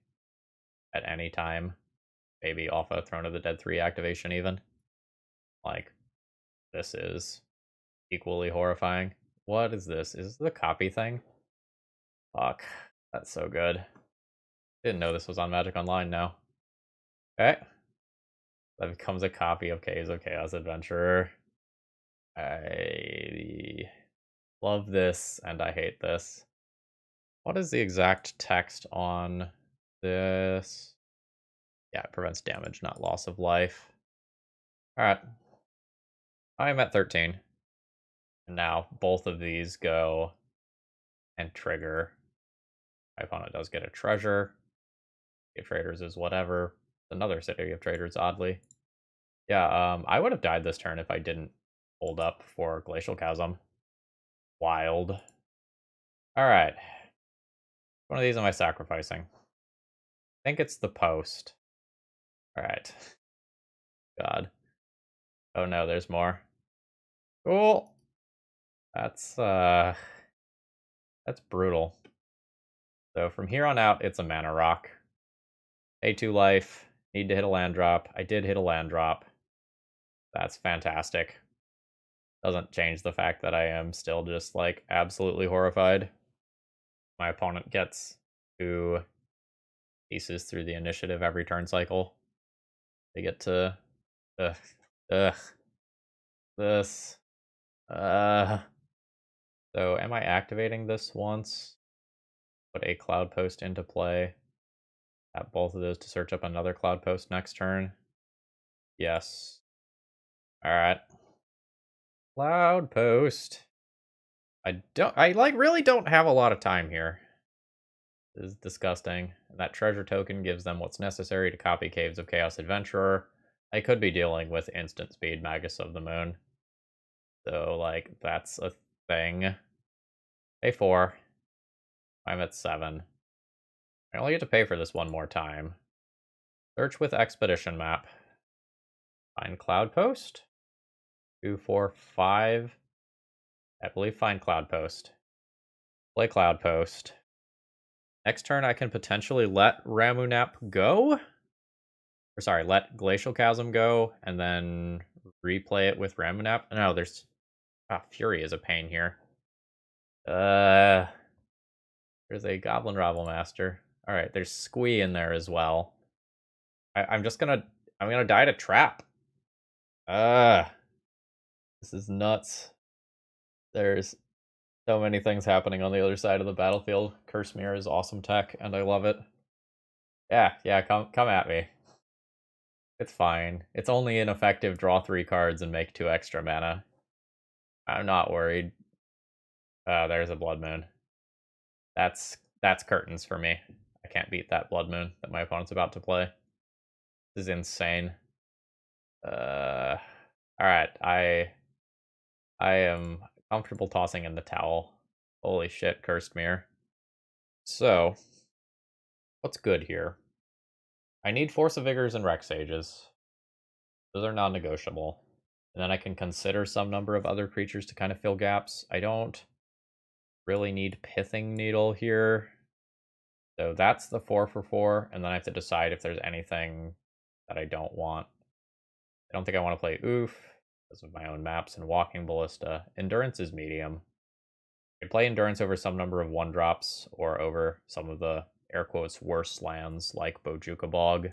at any time. Maybe off a Throne of the Dead 3 activation even. Like, this is equally horrifying. What is this? Is this the copy thing? Fuck. That's so good. Didn't know this was on Magic Online now. Okay. That becomes a copy of Caves of Chaos Adventurer. I love this and I hate this. What is the exact text on this? Yeah, it prevents damage, not loss of life. Alright. I'm at 13. And now both of these go and trigger. My opponent does get a treasure. City of Traders is whatever. Another City of Traders, oddly. Yeah, I would have died this turn if I didn't hold up for Glacial Chasm. Wild. Alright. One of these am I sacrificing? I think it's the post. Alright. God. Oh no, there's more. Cool. That's brutal. So from here on out, it's a mana rock. A2 life. Need to hit a land drop. I did hit a land drop. That's fantastic. Doesn't change the fact that I am still just like absolutely horrified. My opponent gets to pieces through the initiative every turn cycle. They get to ugh, ugh, this. So am I activating this once? Put a Cloudpost into play. Have both of those to search up another Cloudpost next turn. Yes. Alright. Cloudpost. I really don't have a lot of time here. This is disgusting. And that treasure token gives them what's necessary to copy Caves of Chaos Adventurer. I could be dealing with instant speed Magus of the Moon. So, like, that's a thing. Pay 4. I'm at 7. I only get to pay for this one more time. Search with Expedition Map. Find Cloudpost. 2, 4, 5. I believe find Cloudpost. Play Cloudpost. Next turn I can potentially let Ramunap go. Or sorry, let Glacial Chasm go, and then replay it with Ramunap. No, there's... Fury is a pain here. There's a Goblin Ravelmaster. Alright, there's Squee in there as well. I'm gonna die to Trap. This is nuts. There's so many things happening on the other side of the battlefield. Curse Mirror is awesome tech, and I love it. Yeah, come at me. It's fine. It's only ineffective, draw 3 cards and make 2 extra mana. I'm not worried. There's a Blood Moon. That's curtains for me. I can't beat that Blood Moon that my opponent's about to play. This is insane. Alright, I am comfortable tossing in the towel. Holy shit, Cursed Mirror. So, what's good here? I need Force of Vigors and Rex Sages. Those are non-negotiable. And then I can consider some number of other creatures to kind of fill gaps. I don't really need Pithing Needle here. So that's the 4 for 4, and then I have to decide if there's anything that I don't want. I don't think I want to play Oof because of my own maps and Walking Ballista. Endurance is medium. I could play Endurance over some number of 1-drops or over some of the air quotes worse lands like Bojuka Bog.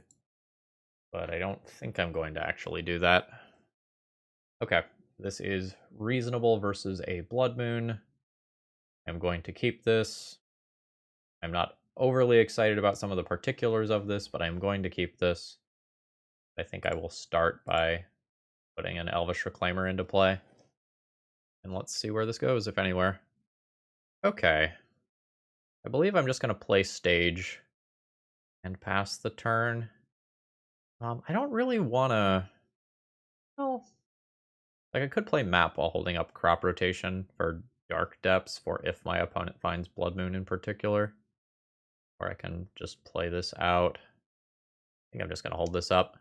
But I don't think I'm going to actually do that. Okay, this is reasonable versus a Blood Moon. I'm going to keep this. I'm not overly excited about some of the particulars of this, but I'm going to keep this. I think I will start by putting an Elvish Reclaimer into play. And let's see where this goes, if anywhere. Okay. I believe I'm just going to play Stage and pass the turn. I don't really want to... Well, like I could play Map while holding up Crop Rotation for Dark Depths for if my opponent finds Blood Moon in particular. Or I can just play this out. I think I'm just going to hold this up.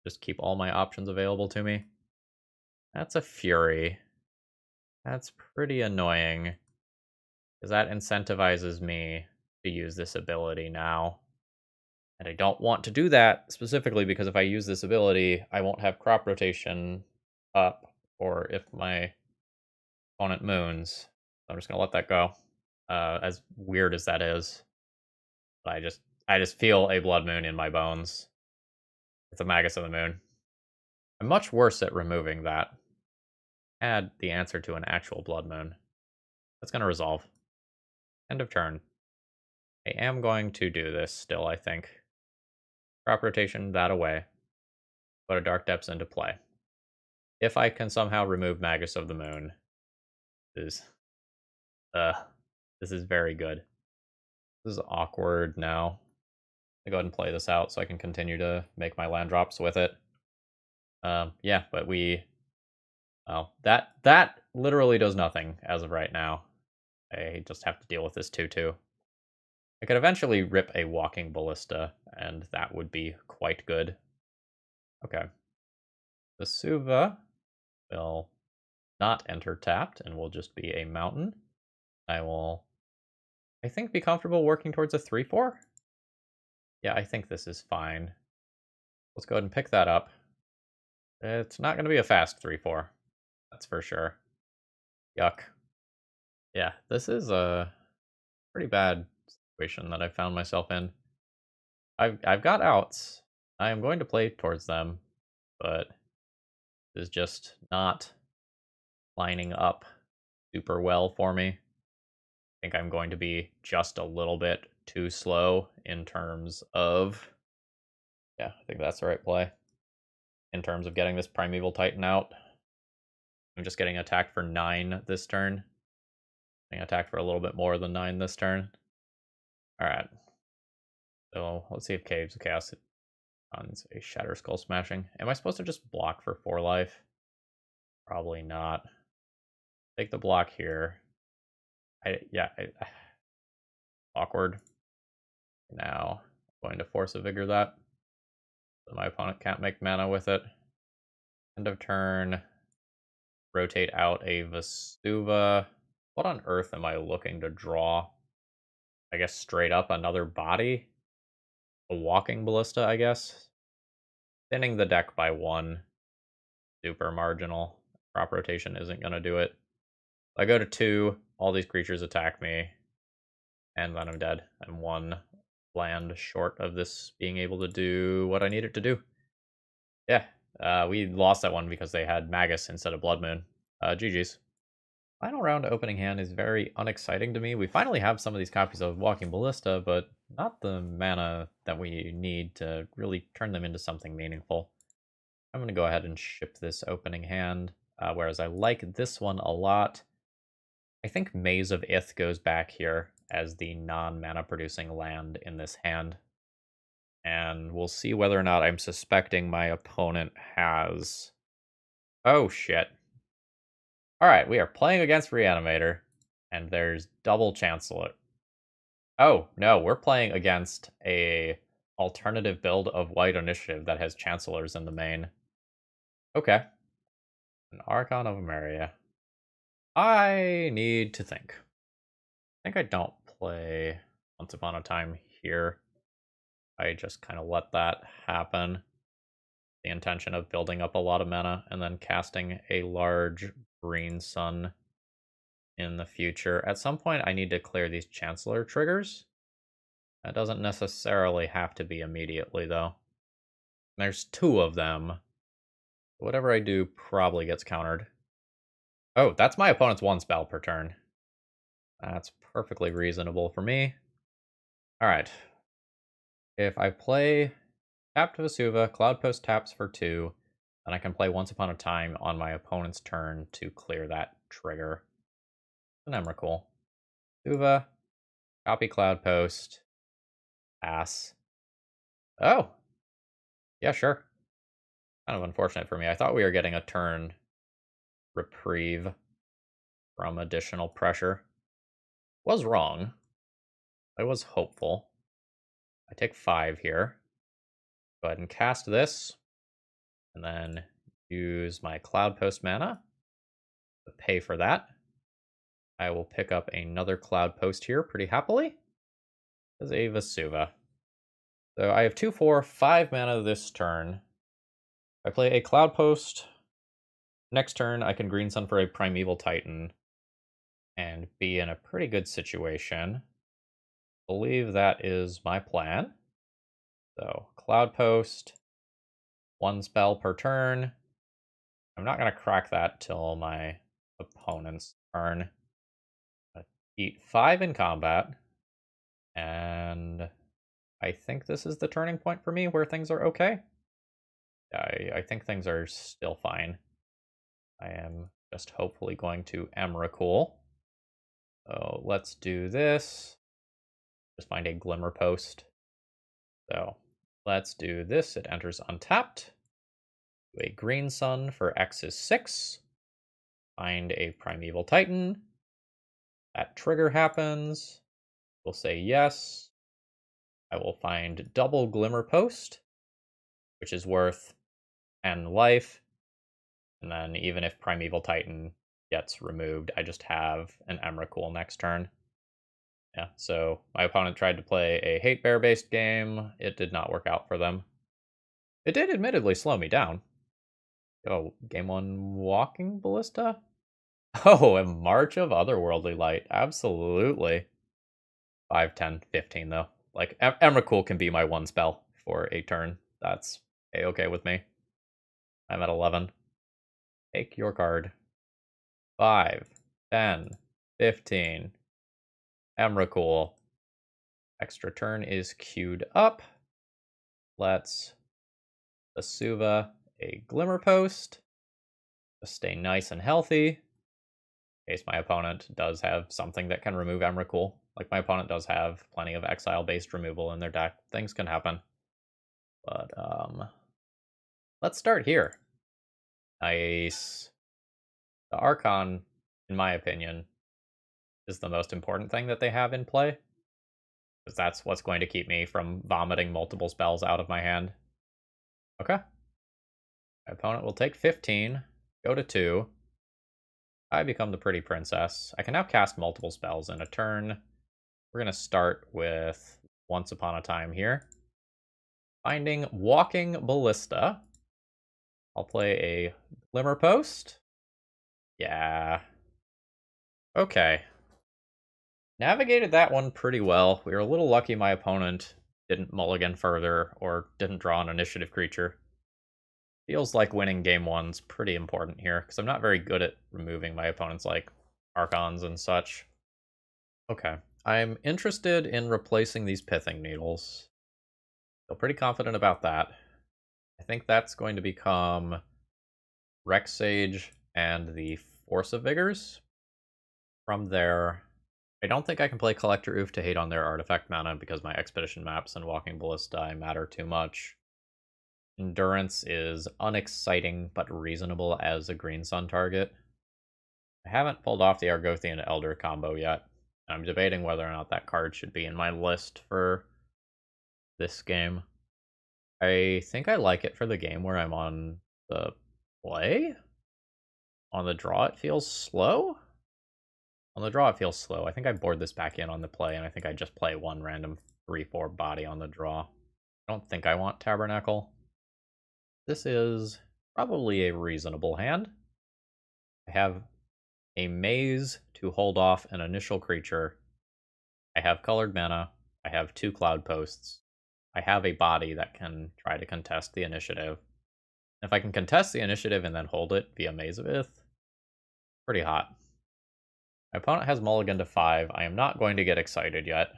Just keep all my options available to me. That's a Fury. That's pretty annoying. Because that incentivizes me to use this ability now. And I don't want to do that specifically because if I use this ability, I won't have Crop Rotation up, or if my opponent moons. I'm just going to let that go. As weird as that is. But I just feel a Blood Moon in my bones. It's a Magus of the Moon. I'm much worse at removing that. Add the answer to an actual Blood Moon. That's going to resolve. End of turn. I am going to do this still, I think. Crop Rotation that away. Put a Dark Depths into play. If I can somehow remove Magus of the Moon, this is very good. This is awkward now. I go ahead and play this out so I can continue to make my land drops with it. Yeah, but well, that literally does nothing as of right now. I just have to deal with this 2/2. I could eventually rip a Walking Ballista, and that would be quite good. Okay. Vesuva will not enter tapped and will just be a mountain. I will, I think, be comfortable working towards a 3/4. Yeah, I think this is fine. Let's go ahead and pick that up. It's not going to be a fast 3/4. That's for sure. Yuck. Yeah, this is a pretty bad situation that I found myself in. I've got outs. I am going to play towards them, but is just not lining up super well for me. I think I'm going to be just a little bit too slow in terms of... Yeah, I think that's the right play. In terms of getting this Primeval Titan out. I'm just getting attacked for 9 this turn. Getting attacked for a little bit more than 9 this turn. Alright. So let's see if Caves of Chaos on a Shatter Skull Smashing. Am I supposed to just block for 4 life? Probably not. Take the block here. Awkward. Now, I'm going to Force of Vigor that. So my opponent can't make mana with it. End of turn. Rotate out a Vesuva. What on earth am I looking to draw? I guess straight up another body? A Walking Ballista, I guess? Thinning the deck by 1. Super marginal. Crop rotation isn't going to do it. I go to 2, all these creatures attack me, and then I'm dead. I'm 1 land short of this being able to do what I need it to do. Yeah, we lost that one because they had Magus instead of Blood Moon. GG's. Final round opening hand is very unexciting to me. We finally have some of these copies of Walking Ballista, but not the mana that we need to really turn them into something meaningful. I'm going to go ahead and ship this opening hand, whereas I like this one a lot. I think Maze of Ith goes back here as the non-mana producing land in this hand. And we'll see whether or not I'm suspecting my opponent has... Oh, shit. Alright, we are playing against Reanimator, and there's double Chancellor. Oh, no, we're playing against a alternative build of White Initiative that has Chancellors in the main. Okay. An Archon of Emeria. I need to think. I think I don't play Once Upon a Time here. I just kind of let that happen. The intention of building up a lot of mana and then casting a large green sun in the future. At some point, I need to clear these Chancellor triggers. That doesn't necessarily have to be immediately, though. There's 2 of them. Whatever I do probably gets countered. Oh, that's my opponent's 1 spell per turn. That's perfectly reasonable for me. Alright. If I play Tap to Vesuva, Cloudpost taps for 2, then I can play Once Upon a Time on my opponent's turn to clear that trigger. An Emrakul. Vesuva, copy Cloudpost, pass. Oh! Yeah, sure. Kind of unfortunate for me. I thought we were getting a turn reprieve from additional pressure. Was wrong. I was hopeful. I take 5 here. Go ahead and cast this. And then use my Cloudpost mana to pay for that. I will pick up another Cloudpost here pretty happily. As a Vesuva. So I have 2, 4, 5 mana this turn. I play a Cloudpost. Next turn, I can Green Sun for a Primeval Titan and be in a pretty good situation. I believe that is my plan. So, Cloudpost, 1 spell per turn. I'm not going to crack that till my opponent's turn. I eat 5 in combat, and I think this is the turning point for me where things are okay. I think things are still fine. I am just hopefully going to Emrakul. So let's do this. Just find a Glimmerpost. So let's do this. It enters untapped. Do a Green Sun for X is 6. Find a Primeval Titan. That trigger happens. We'll say yes. I will find double Glimmerpost, which is worth 10 life. And then even if Primeval Titan gets removed, I just have an Emrakul next turn. Yeah, so my opponent tried to play a Hate Bear based game. It did not work out for them. It did admittedly slow me down. Oh, game 1 Walking Ballista? Oh, a March of Otherworldly Light. Absolutely. 5, 10, 15 though. Like, Emrakul can be my one spell for a turn. That's a-okay with me. I'm at 11. Take your card. 5, 10, 15. Emrakul. Extra turn is queued up. Let's Vesuva a Glimmerpost. Just stay nice and healthy. In case my opponent does have something that can remove Emrakul. Like, my opponent does have plenty of exile-based removal in their deck. Things can happen. But, let's start here. Nice. The Archon, in my opinion, is the most important thing that they have in play. Because that's what's going to keep me from vomiting multiple spells out of my hand. Okay. My opponent will take 15, go to 2. I become the pretty princess. I can now cast multiple spells in a turn. We're going to start with Once Upon a Time here. Finding Walking Ballista. I'll play a Glimmerpost. Yeah. Okay. Navigated that one pretty well. We were a little lucky my opponent didn't mulligan further or didn't draw an initiative creature. Feels like winning game one's pretty important here, because I'm not very good at removing my opponent's, like, Archons and such. Okay. I'm interested in replacing these Pithing Needles. Feel pretty confident about that. I think that's going to become Rex Sage and the Force of Vigors. From there, I don't think I can play Collector Oof to hate on their artifact mana because my Expedition maps and Walking Ballista matter too much. Endurance is unexciting but reasonable as a Green Sun target. I haven't pulled off the Argothian Elder combo yet. I'm debating whether or not that card should be in my list for this game. I think I like it for the game where I'm on the play. On the draw, it feels slow. On the draw, it feels slow. I think I board this back in on the play, and I think I just play one random 3/4 body on the draw. I don't think I want Tabernacle. This is probably a reasonable hand. I have a Maze to hold off an initial creature. I have colored mana. I have 2 Cloudposts. I have a body that can try to contest the initiative. If I can contest the initiative and then hold it via Maze of Ith, pretty hot. My opponent has mulligan to 5. I am not going to get excited yet.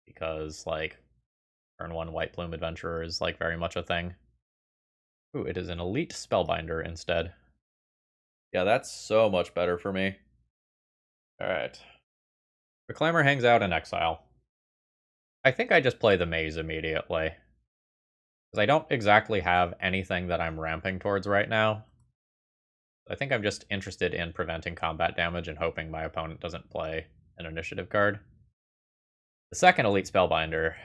Because, like, turn 1 White Plume Adventurer is, like, very much a thing. Ooh, it is an Elite Spellbinder instead. Yeah, that's so much better for me. Alright. Reclaimer hangs out in exile. I think I just play the Maze immediately. Because I don't exactly have anything that I'm ramping towards right now. I think I'm just interested in preventing combat damage and hoping my opponent doesn't play an initiative card. The second Elite Spellbinder.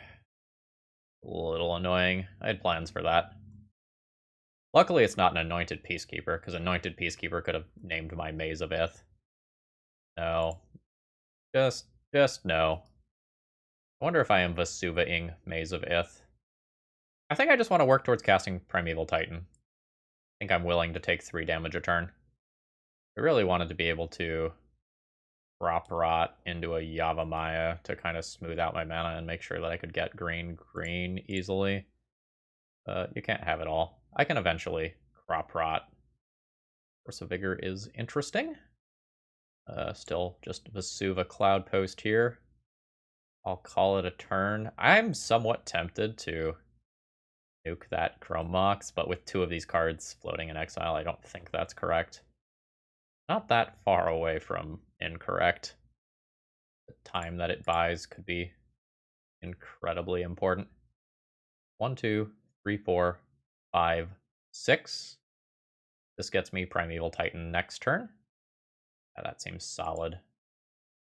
A little annoying. I had plans for that. Luckily, it's not an Anointed Peacekeeper, because Anointed Peacekeeper could have named my Maze of Ith. No. Just no. I wonder if I am Vesuva-ing Maze of Ith. I think I just want to work towards casting Primeval Titan. I think I'm willing to take 3 damage a turn. I really wanted to be able to drop Rot into a Yavimaya to kind of smooth out my mana and make sure that I could get green easily. You can't have it all. I can eventually crop Rot. Force of Vigor is interesting. Still just Vesuva Cloudpost here. I'll call it a turn. I'm somewhat tempted to nuke that Chrome Mox, but with 2 of these cards floating in exile, I don't think that's correct. Not that far away from incorrect. The time that it buys could be incredibly important. 1, 2, 3, 4, 5, 6. This gets me Primeval Titan next turn. Yeah, that seems solid.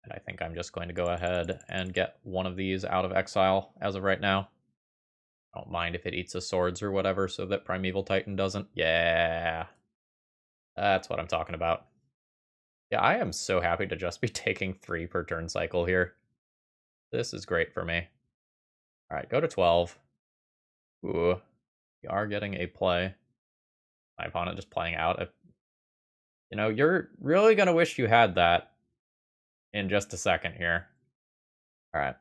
And I think I'm just going to go ahead and get one of these out of exile as of right now. I don't mind if it eats a swords or whatever so that Primeval Titan doesn't. Yeah. That's what I'm talking about. Yeah, I am so happy to just be taking 3 per turn cycle here. This is great for me. Alright, go to 12. Ooh. We are getting a play. My opponent just playing out. You know, you're really going to wish you had that in just a second here. Alright.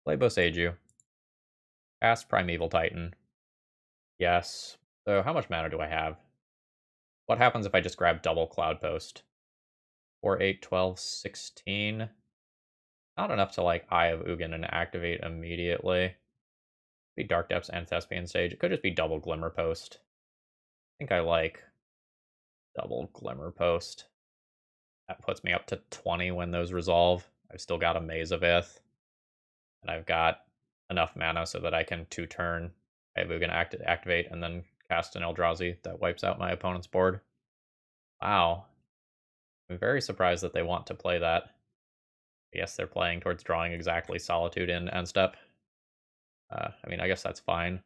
Play Boseiju. Cast Primeval Titan. Yes. So how much mana do I have? What happens if I just grab double Cloudpost? 4, 8, 12, 16. Not enough to, like, Eye of Ugin and activate immediately. Be Dark Depths and Thespian Sage. It could just be double Glimmerpost. I think I like double Glimmerpost. That puts me up to 20 when those resolve. I've still got a Maze of Ith. And I've got enough mana so that I can 2-turn Eye of Ugin activate and then cast an Eldrazi that wipes out my opponent's board. Wow. I'm very surprised that they want to play that. Yes, they're playing towards drawing exactly Solitude in end step. I mean, I guess that's fine.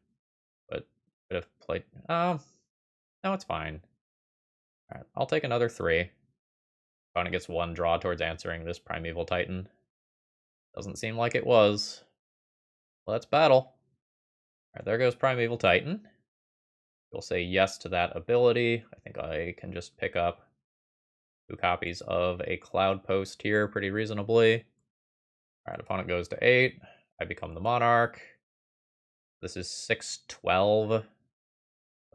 But could have played... no, it's fine. Alright, I'll take another 3. Opponent gets 1 draw towards answering this Primeval Titan. Doesn't seem like it was. Let's battle. Alright, there goes Primeval Titan. We'll say yes to that ability. I think I can just pick up 2 copies of a Cloudpost here pretty reasonably. Alright, opponent goes to 8. I become the Monarch. This is 6-12.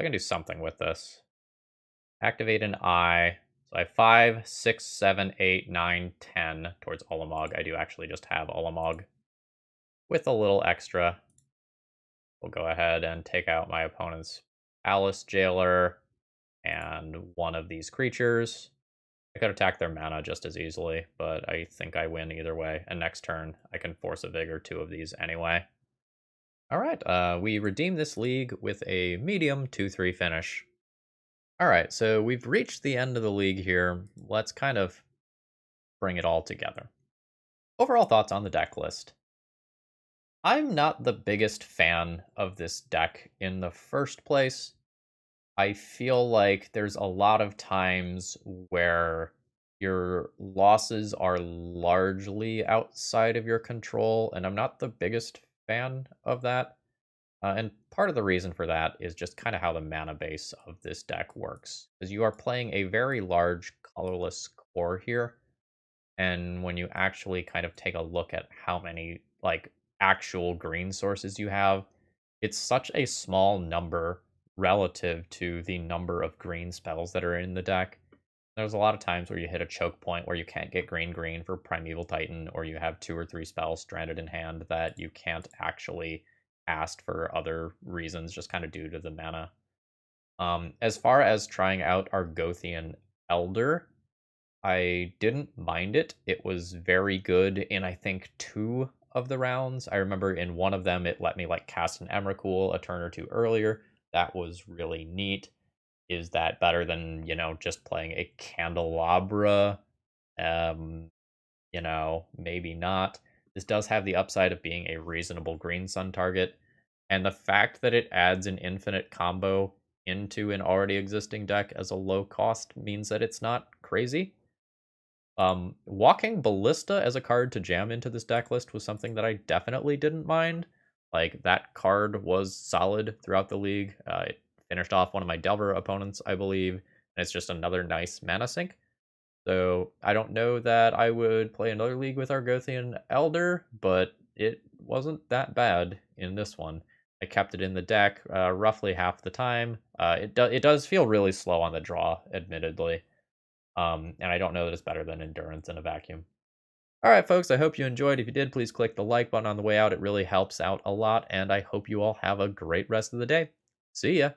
I can do something with this. Activate an eye. So I have 5, 6, 7, 8, 9, 10 towards Ulamog. I do actually just have Ulamog. With a little extra, we'll go ahead and take out my opponent's Alice Jailer and one of these creatures. I could attack their mana just as easily, but I think I win either way. And next turn, I can force a Vigor 2 of these anyway. Alright, we redeem this league with a medium 2-3 finish. Alright, so we've reached the end of the league here. Let's kind of bring it all together. Overall thoughts on the deck list. I'm not the biggest fan of this deck in the first place. I feel like there's a lot of times where your losses are largely outside of your control, and I'm not the biggest fan of that. And part of the reason for that is just kind of how the mana base of this deck works. Because you are playing a very large colorless core here, and when you actually kind of take a look at how many, like, actual green sources you have, it's such a small number relative to the number of green spells that are in the deck. There's a lot of times where you hit a choke point where you can't get green for Primeval Titan, or you have 2 or 3 spells stranded in hand that you can't actually cast for other reasons, just kind of due to the mana. As far as trying out Argothian Elder, I didn't mind it. It was very good in, I think, 2 of the rounds. I remember in one of them, it let me, like, cast an Emrakul a turn or 2 earlier. That was really neat. Is that better than, just playing a Candelabra? Maybe not. This does have the upside of being a reasonable green sun target, and the fact that it adds an infinite combo into an already existing deck as a low cost means that it's not crazy. Walking Ballista as a card to jam into this deck list was something that I definitely didn't mind. Like, that card was solid throughout the league. It finished off one of my Delver opponents, I believe, and it's just another nice mana sink. So I don't know that I would play another league with Argothian Elder, but it wasn't that bad in this one. I kept it in the deck roughly half the time. It does feel really slow on the draw, admittedly. And I don't know that it's better than Endurance in a vacuum. Alright, folks, I hope you enjoyed. If you did, please click the like button on the way out. It really helps out a lot, and I hope you all have a great rest of the day. See ya!